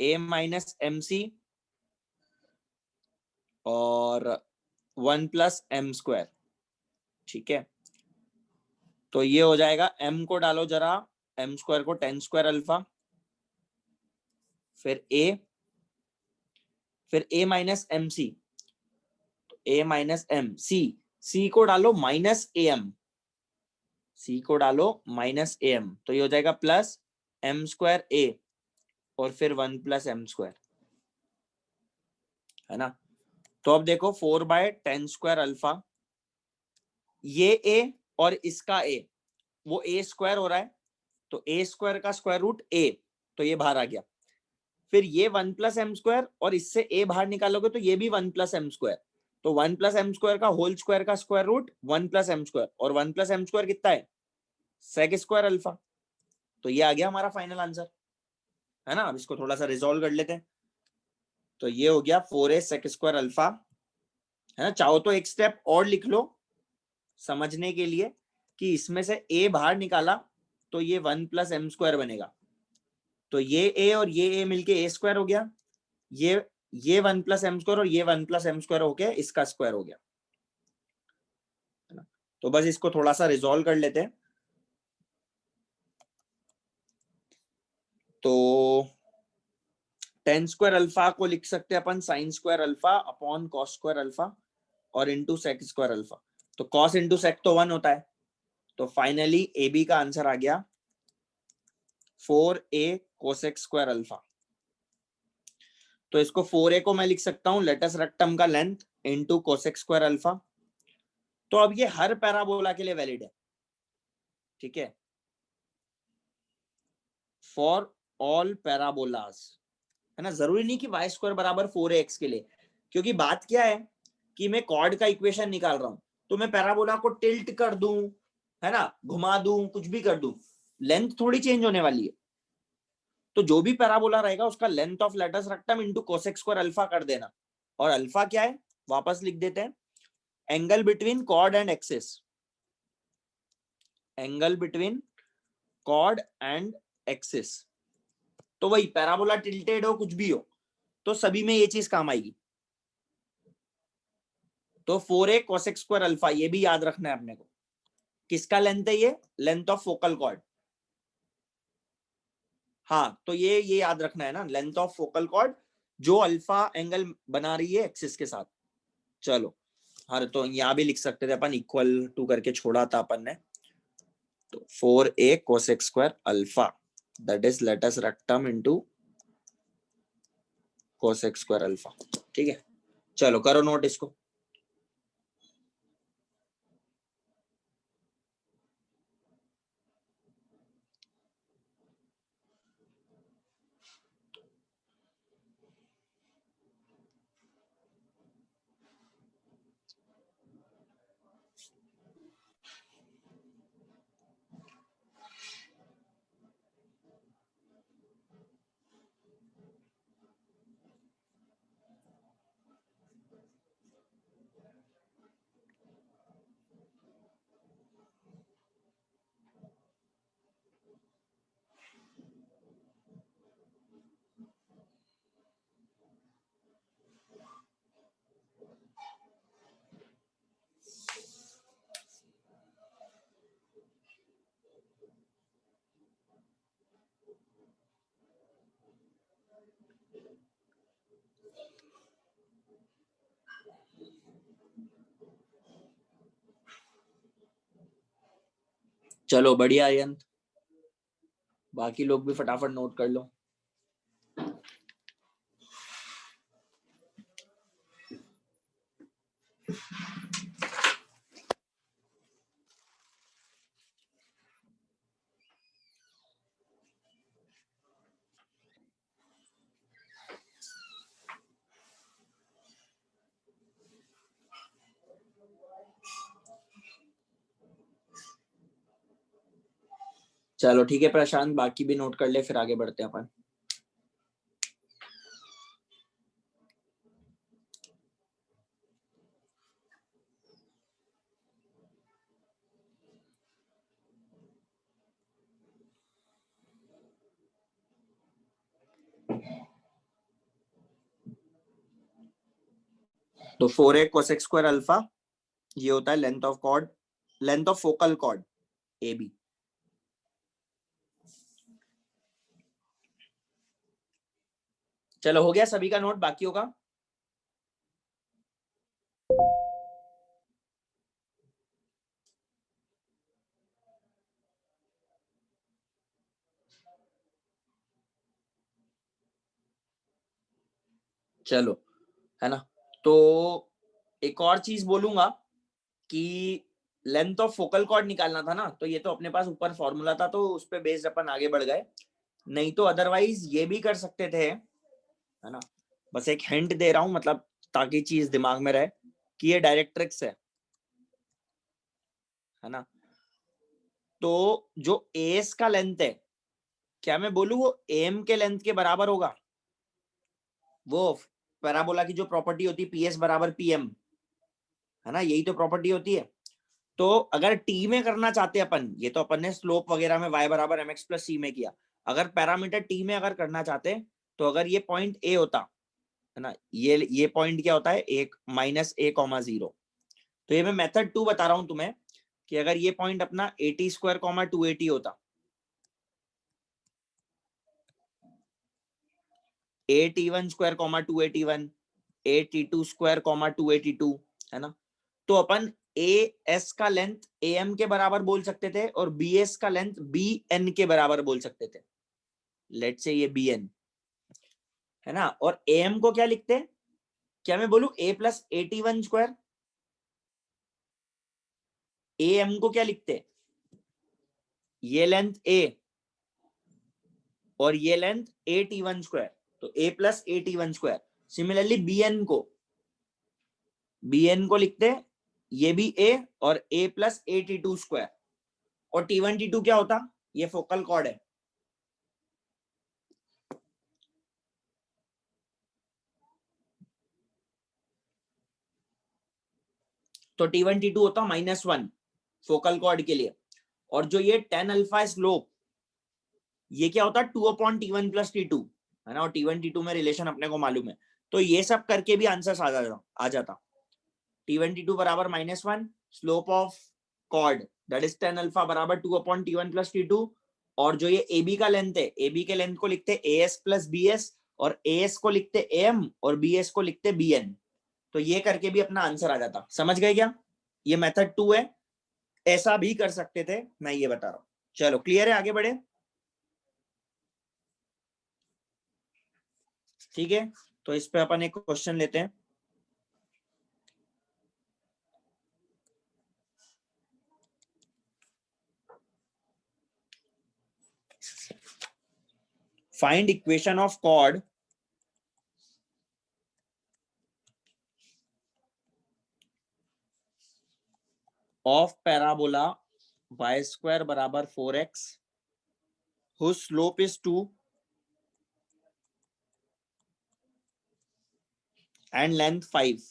a minus mc और 1+m², ठीक है। तो ये हो जाएगा, m को डालो जरा, m² को 10² अल्फा, फिर a, फिर a माइनस mc, तो a माइनस m, c को डालो -am, c को डालो -am, तो ये हो जाएगा +m² a और फिर 1+m², है ना। तो अब देखो 4/10² अल्फा, ये a और इसका a वो a² हो रहा है, तो a² का स्क्वायर रूट a, तो ये बाहर आ गया। फिर ये 1+m² और इससे a बाहर निकालोगे तो ये भी 1+m², तो 1+m² का होल स्क्वायर का स्क्वायर रूट 1+m², और 1+m² कितना है sec² अल्फा, तो ये आ गया हमारा फाइनल आंसर, है ना। अब इसको थोड़ा सा रिजॉल्व कर लेते हैं, तो ये हो गया 4a sec² अल्फा, है ना। चाहो तो एक स्टेप और लिख लो समझने के लिए, कि इसमें से a बाहर निकाला तो ये 1+m² बनेगा, तो ये a और ये a मिलके a² हो गया, ये 1+m² और ये 1+m² हो गया, इसका स्क्वायर हो गया, है ना। तो बस इसको थोड़ा सा रिजॉल्व कर लेते हैं, तो 10² अल्फा को लिख सकते हैं अपन sin² alpha upon cos² alpha और इंटू sec² अल्फा, तो cos इंटू sec तो 1 होता है, तो फाइनली ए बी का आंसर आ गया 4a cosec² अल्फा। तो इसको 4a को मैं लिख सकता हूं लेटस रेक्टम का लेंथ इंटू cosec² अल्फा, तो अब ये हर पैराबोला के लिए वैलिड है, ठीक है, फॉर ऑल पैराबोलास, है ना। जरूरी नहीं कि y² बराबर 4ax के लिए, क्योंकि बात क्या है कि मैं कॉर्ड का इक्वेशन निकाल रहा हूं, तो मैं पैराबोला को टिल्ट कर दूं, है ना, घुमा दूं, कुछ भी कर दूं, लेंथ थोड़ी चेंज होने वाली है। तो जो भी पैराबोला रहेगा उसका length of latus rectum into cosec² alpha कर देना, और अल्फा क्या है वापस लिख देते हैं, angle between chord and axis, angle between chord and axis. तो वही पैराबोला टिल्टेड हो कुछ भी हो तो सभी में ये चीज काम आएगी। तो 4a cosec स्क्वायर अल्फा, ये भी याद रखना है अपने को। किसका लेंथ है ये, लेंथ ऑफ फोकल कॉर्ड। हाँ तो ये याद रखना है ना, लेंथ ऑफ फोकल कॉर्ड जो अल्फा एंगल बना रही है एक्सिस के साथ। चलो हाँ तो यहां भी लिख सकते थे अपन, इक्वल टू करके छोड़ा था अपन ने। तो 4a cosec square alpha that is let us rectum into cosec square alpha. ठीक है चलो करो नोट इसको। चलो बढ़िया यंत, बाकी लोग भी फटाफट नोट कर लो। चलो ठीक है प्रशांत, बाकी भी नोट कर ले फिर आगे बढ़ते हैं अपन। तो 4a cosec स्क्वायर अल्फा ये होता है length of chord, length of focal chord A B. चलो हो गया सभी का नोट, बाकी होगा। चलो है ना, तो एक और चीज बोलूंगा कि लेंथ ऑफ फोकल कॉर्ड निकालना था ना, तो ये तो अपने पास ऊपर फॉर्मूला था तो उस पे बेस्ड अपन आगे बढ़ गए, नहीं तो अदरवाइज ये भी कर सकते थे, है ना। बस एक हिंट दे रहा हूं मतलब ताकि चीज दिमाग में रहे कि ये डायरेक्ट्रिक्स है ना। तो जो एस का लेंथ है, क्या मैं बोलूं वो एम के लेंथ के बराबर होगा। वो पैराबोला की जो प्रॉपर्टी होती है पीएस बराबर पीएम, है ना, यही तो प्रॉपर्टी होती है। तो अगर टी में करना चाहते अपन, ये तो अपन ने स्लोप वगैरह में y बराबर एम एक्स प्लस सी में किया, अगर पैरामीटर टी में अगर करना चाहते तो अगर ये पॉइंट ए होता है ना, ये पॉइंट क्या होता है एक -a,0, तो ये मैं मेथड 2 बता रहा हूं तुम्हें कि अगर ये पॉइंट अपना 80 स्क्वायर 280 होता, 8t1 स्क्वायर 281, 8t2 स्क्वायर 282, है ना, तो अपन ए एस का लेंथ ए एम के बराबर बोल सकते थे और बी एस का लेंथ बी एन के बराबर बोल सकते थे। लेट से ये बी एन है ना, और ए एम को क्या लिखते हैं, क्या मैं बोलू ए प्लस 81 स्क्वायर, ए एम को क्या लिखते हैं, ये लेंथ ए और ये लेंथ 81 स्क्वायर, तो A plus 81 square. Similarly B N को लिखते हैं ये भी ए और ए प्लस 82 स्क्वायर, और T1 T2 क्या होता, ये फोकल कॉर्ड है, तो T1 T2 होता -1 फोकल कॉर्ड के लिए, और जो ये tan अल्फा स्लोप ये क्या होता है 2/T1 + T2 है ना, और T1 T2 में रिलेशन अपने को मालूम है, तो ये सब करके भी आंसर आ जाता। T1 T2 बराबर -1, slope of chord that is tan alpha बराबर 2/T1 + T2, और जो ये AB का लेंथ है, AB के लेंथ को लिखते AS + BS, और AS को लिखते AM और BS को लिखते BN। तो ये करके भी अपना आंसर आ जाता। समझ गए क्या? ये मेथड 2 है, ऐसा भी कर सकते थे, मैं ये बता रहा हूं। चलो क्लियर है, आगे बढ़े। ठीक है, तो इस पे अपन एक क्वेश्चन लेते हैं। Find equation of chord of parabola y² बराबर 4x whose slope is 2 and length 5।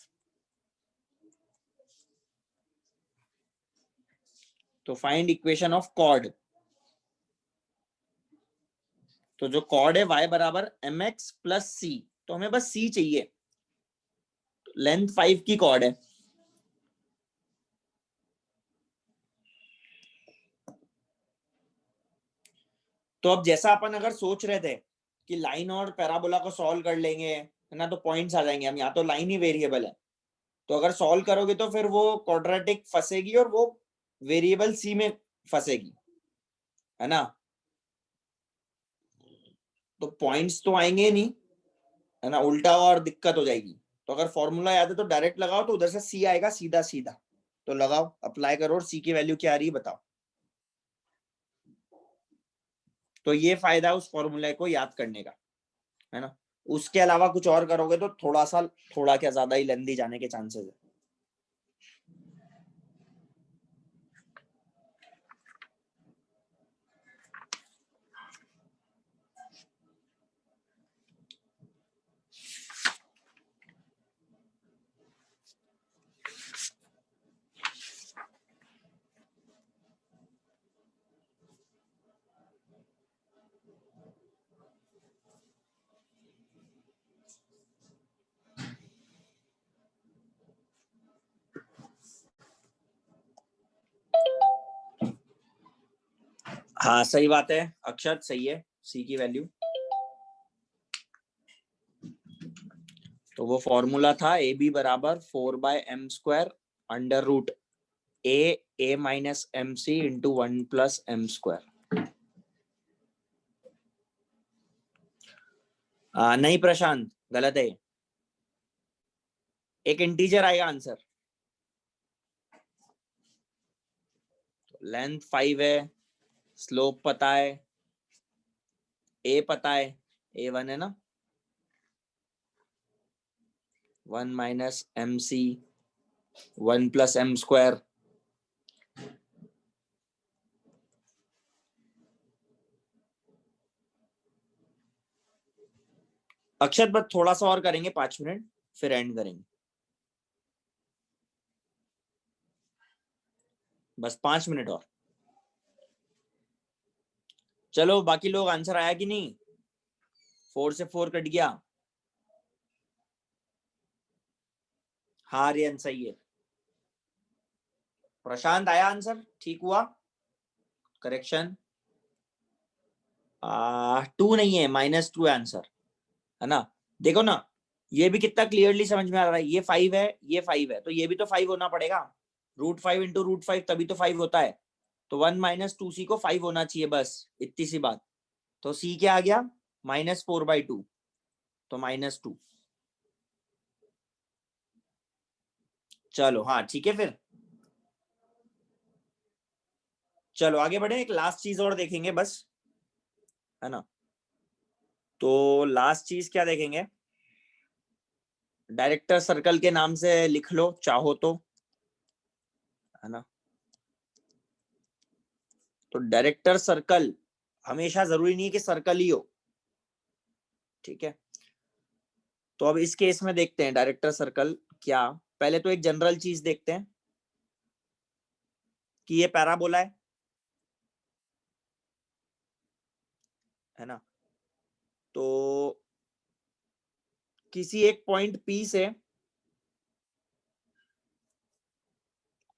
तो फाइंड इक्वेशन ऑफ कॉर्ड, तो जो कॉर्ड है y बराबर mx + c, तो हमें बस c चाहिए, लेंथ 5 की कॉर्ड है। तो अब जैसा अपन अगर सोच रहे थे कि लाइन और पैराबोला को सॉल्व कर लेंगे है ना, तो पॉइंट्स आ जाएंगे, हम यहाँ तो लाइन ही वेरिएबल है, तो अगर सॉल्व करोगे तो फिर वो क्वाड्रेटिक फंसेगी और वो वेरिएबल सी में फंसेगी, है ना, तो पॉइंट्स तो आएंगे नहीं, है ना, उल्टा और दिक्कत हो जाएगी। तो अगर फॉर्मूला याद है तो डायरेक्ट लगाओ, तो उधर से सी आएगा सीधा सीधा, तो लगाओ, अप्लाई करो, और सी की वैल्यू क्या आ रही है बताओ। तो ये फायदा है उस फॉर्मूले को याद करने का, है ना। उसके अलावा कुछ और करोगे तो थोड़ा क्या ज्यादा ही लेंदी जाने के चांसेस है। हाँ सही बात है अक्षत, सही है, सी की वैल्यू, तो वो फॉर्मूला था ए बी बराबर 4/m² √a a - mc × 1 + m²। नहीं प्रशांत, गलत है, एक इंटीजर आएगा आंसर। लेंथ 5 है, स्लोप पता है, ए पता है, a1 है ना, 1 - mc 1 + m²। अक्षत बस थोड़ा सा और करेंगे, 5 मिनट, फिर एंड करेंगे, बस 5 मिनट और। चलो बाकी लोग आंसर आया कि नहीं, 4 से 4 कट गया। हाँ रियन सही है, प्रशांत आया आंसर, ठीक हुआ करेक्शन। 2 नहीं है, -2 है आंसर, है ना। देखो ना, ये भी कितना क्लियरली समझ में आ रहा है, ये 5 है, ये 5 है, तो ये भी तो 5 होना पड़ेगा, √5 × √5 तभी तो 5 होता है, तो 1 - 2c को 5 होना चाहिए, बस इतनी सी बात। तो c क्या आ गया, -4/2, तो -2। चलो हाँ ठीक है, फिर चलो आगे बढ़े, एक लास्ट चीज और देखेंगे बस, है ना। तो लास्ट चीज क्या देखेंगे, डायरेक्टर सर्कल के नाम से लिख लो चाहो तो, है ना। तो डायरेक्टर सर्कल हमेशा जरूरी नहीं है कि सर्कल ही हो, ठीक है। तो अब इस केस में देखते हैं डायरेक्टर सर्कल क्या, पहले तो एक जनरल चीज देखते हैं, कि ये पैराबोला है ना। तो किसी एक पॉइंट P से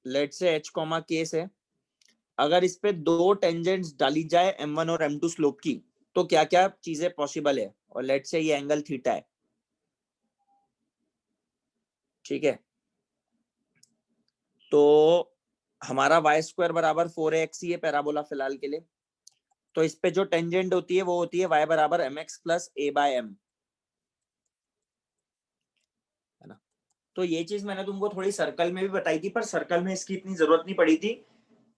लेट से h, k से अगर इस पे दो टेंजेंट्स डाली जाए m1 और m2 स्लोप की, तो क्या क्या चीजें पॉसिबल है, और लेट से ये एंगल थीटा है, ठीक है। तो हमारा y² बराबर 4ax ही है पैराबोला फिलहाल के लिए। तो इस पे जो टेंजेंट होती है वो होती है y बराबर mx प्लस a/m, है ना। तो ये चीज मैंने तुमको थोड़ी सर्कल में भी बताई थी, पर सर्कल में इसकी इतनी जरूरत नहीं पड़ी थी,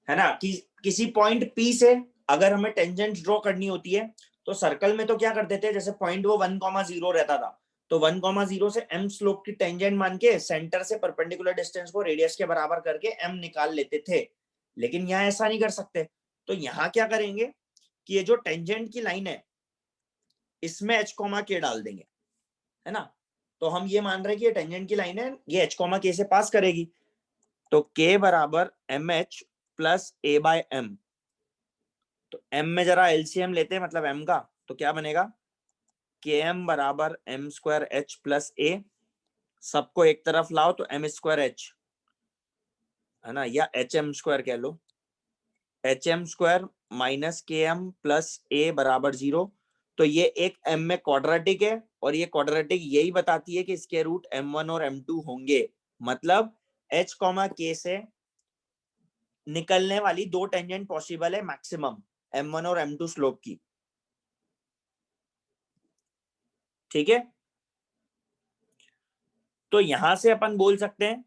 है ना। कि किसी पॉइंट P से अगर हमें टेंजेंट ड्रॉ करनी होती है, तो सर्कल में तो क्या करते थे, जैसे पॉइंट वो 1,0 रहता था, तो 1,0 से m स्लोप की टेंजेंट मान के सेंटर से परपेंडिकुलर डिस्टेंस को रेडियस के बराबर करके m निकाल लेते थे। लेकिन यहाँ ऐसा नहीं कर सकते, तो यहाँ क्या करेंगे कि ये जो टेंजेंट की लाइन है इसमें h, k डाल देंगे, है ना। तो हम ये मान रहे हैं कि ये टेंजेंट की लाइन है, ये h, k से पास करेगी, तो k बराबर mh प्लस a/m। तो m में जरा एलसीएम लेते हैं, मतलब m का, तो क्या बनेगा, km बराबर m² h प्लस a, सबको एक तरफ लाओ तो m² h, है ना, या hm² कह लो, hm² minus km plus a बराबर 0। तो ये एक m में क्वाड्रेटिक है, और ये क्वाड्रेटिक यही बताती है कि इसके रूट m1 और m2 होंगे। मतलब h, k से निकलने वाली दो टेंजेंट पॉसिबल है मैक्सिमम, m1 और m2 स्लोप की, ठीक है। तो यहां से अपन बोल सकते हैं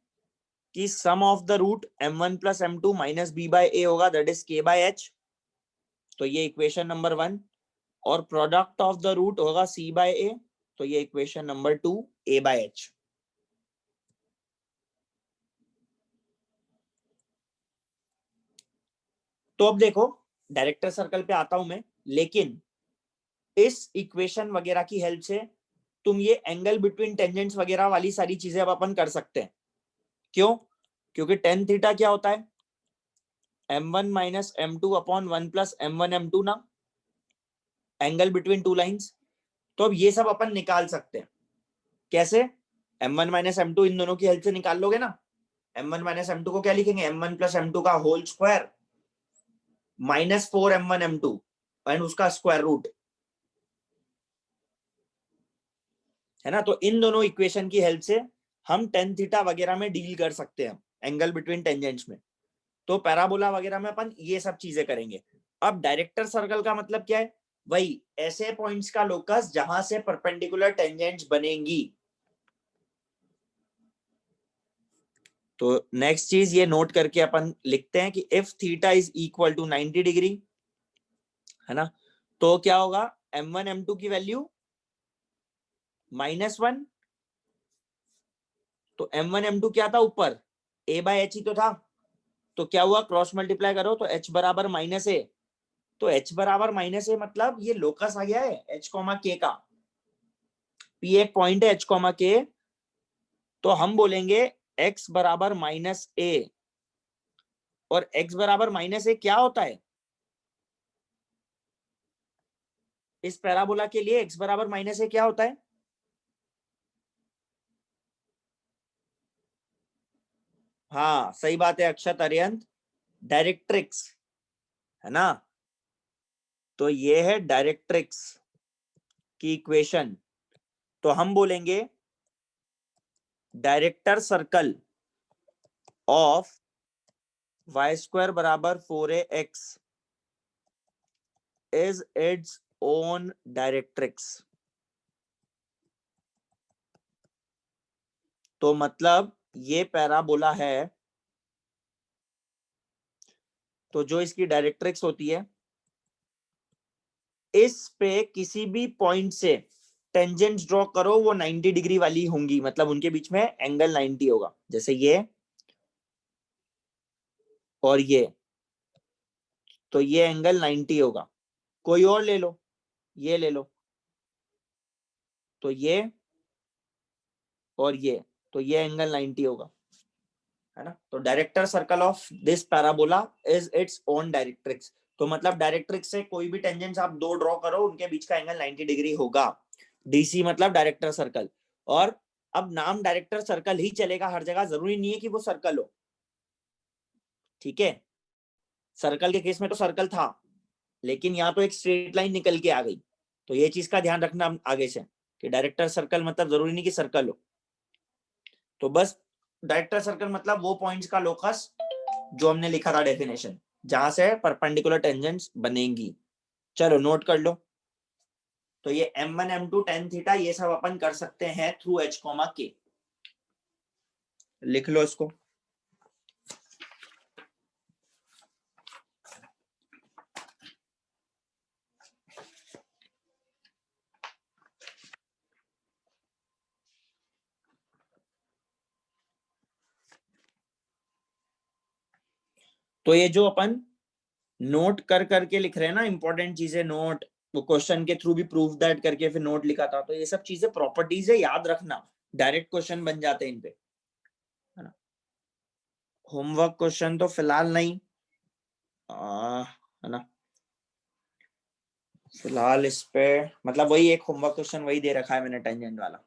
कि sum of the root m1 plus m2 minus b/a होगा, दैट इज k/h। तो ये इक्वेशन नंबर 1। और प्रोडक्ट ऑफ द रूट होगा c/a, तो ये इक्वेशन नंबर 2, a/h। तो अब देखो, डायरेक्टर सर्कल पे आता हूं मैं, लेकिन इस इक्वेशन वगैरह की हेल्प से तुम ये एंगल बिटवीन टेंजेंट्स वगैरह वाली सारी चीजें अब अपन कर सकते हैं। क्यों? क्योंकि टेन थीटा क्या होता है, m1 minus m2 upon 1 plus m1 m2 ना, एंगल बिटवीन टू लाइंस। तो अब ये सब अपन निकाल सकते हैं। कैसे? m1 माइनस m2 इन दोनों की हेल्प से निकाल लोगे ना। m1 माइनस m2 को क्या लिखेंगे, m1 प्लस m2 का whole square minus 4m1 m2 and उसका स्क्वायर रूट, है ना। तो इन दोनों इक्वेशन की हेल्प से हम टेन थीटा वगैरह में डील कर सकते हैं, एंगल बिटवीन टेंजेंट्स में। तो पैराबोला वगैरह में अपन ये सब चीजें करेंगे। अब डायरेक्टर सर्कल का मतलब क्या है, वही ऐसे पॉइंट्स का लोकस जहां से परपेंडिकुलर टेंजेंट्स बनेंगी। तो नेक्स्ट चीज ये नोट करके अपन लिखते हैं कि if theta is equal to 90 degree, है ना, तो क्या होगा, m1 m2 की वैल्यू -1। तो m1 m2 क्या था ऊपर, a/h ही तो था। तो क्या हुआ, क्रॉस मल्टीप्लाई करो तो h बराबर -a। तो h बराबर -a मतलब ये लोकस आ गया है h, k का। p एक पॉइंट है h, k। तो हम बोलेंगे x बराबर -a, और x बराबर -a क्या होता है इस पैराबोला के लिए, x बराबर -a क्या होता है, हाँ सही बात है अक्षत अरियंत, डायरेक्ट्रिक्स, है ना। तो ये है डायरेक्ट्रिक्स की इक्वेशन। तो हम बोलेंगे डायरेक्टर सर्कल ऑफ y² बराबर 4ax is its own directrix. तो मतलब ये पैराबोला है, तो जो इसकी डायरेक्ट्रिक्स होती है, इस पे किसी भी पॉइंट से टेंजेंट्स ड्रॉ करो वो 90 डिग्री वाली होंगी, मतलब उनके बीच में एंगल 90 होगा, जैसे ये और ये, तो ये एंगल 90 होगा। कोई और ले लो, ये ले लो, तो ये और ये, तो ये एंगल 90 होगा, है ना। तो director circle of this parabola is its own directrix. तो मतलब डायरेक्ट्रिक्स से कोई भी टेंजेंट्स आप दो ड्रॉ करो, उनके बीच का एंगल 90 डिग्री होगा। डीसी मतलब डायरेक्टर सर्कल। और अब नाम डायरेक्टर सर्कल ही चलेगा हर जगह, जरूरी नहीं है कि वो सर्कल हो, ठीक है। सर्कल के केस में तो सर्कल था, लेकिन यहाँ तो एक स्ट्रेट लाइन निकल के आ गई, तो ये चीज का ध्यान रखना आगे से कि डायरेक्टर सर्कल मतलब जरूरी नहीं कि सर्कल हो। तो बस डायरेक्टर सर्कल मतलब वो पॉइंट्स का लोकस जो हमने लिखा था डेफिनेशन, जहां से परपेंडिकुलर टेंजेंट्स बनेंगी। चलो नोट कर लो। तो ये m1 m2 tan थीटा ये सब अपन कर सकते हैं थ्रू h, k। लिख लो इसको। तो ये जो अपन नोट कर करके लिख रहे हैं ना इंपॉर्टेंट चीजें, नोट वो क्वेश्चन के थ्रू भी प्रूफ दैट करके फिर नोट लिखा था, तो ये सब चीजें प्रॉपर्टीज है, याद रखना, डायरेक्ट क्वेश्चन बन जाते हैं इन पे, है ना। होमवर्क क्वेश्चन तो फिलहाल नहीं, है ना, फिलहाल इस पे मतलब वही एक होमवर्क क्वेश्चन वही दे रखा है मैंने टेंजेंट वाला,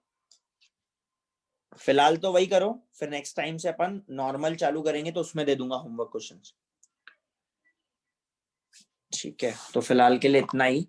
फिलहाल तो वही करो, फिर नेक्स्ट टाइम से अपन नॉर्मल चालू करेंगे तो उसमें दे दूंगा होमवर्क क्वेश्चंस। ठीक है, तो फिलहाल के लिए इतना ही।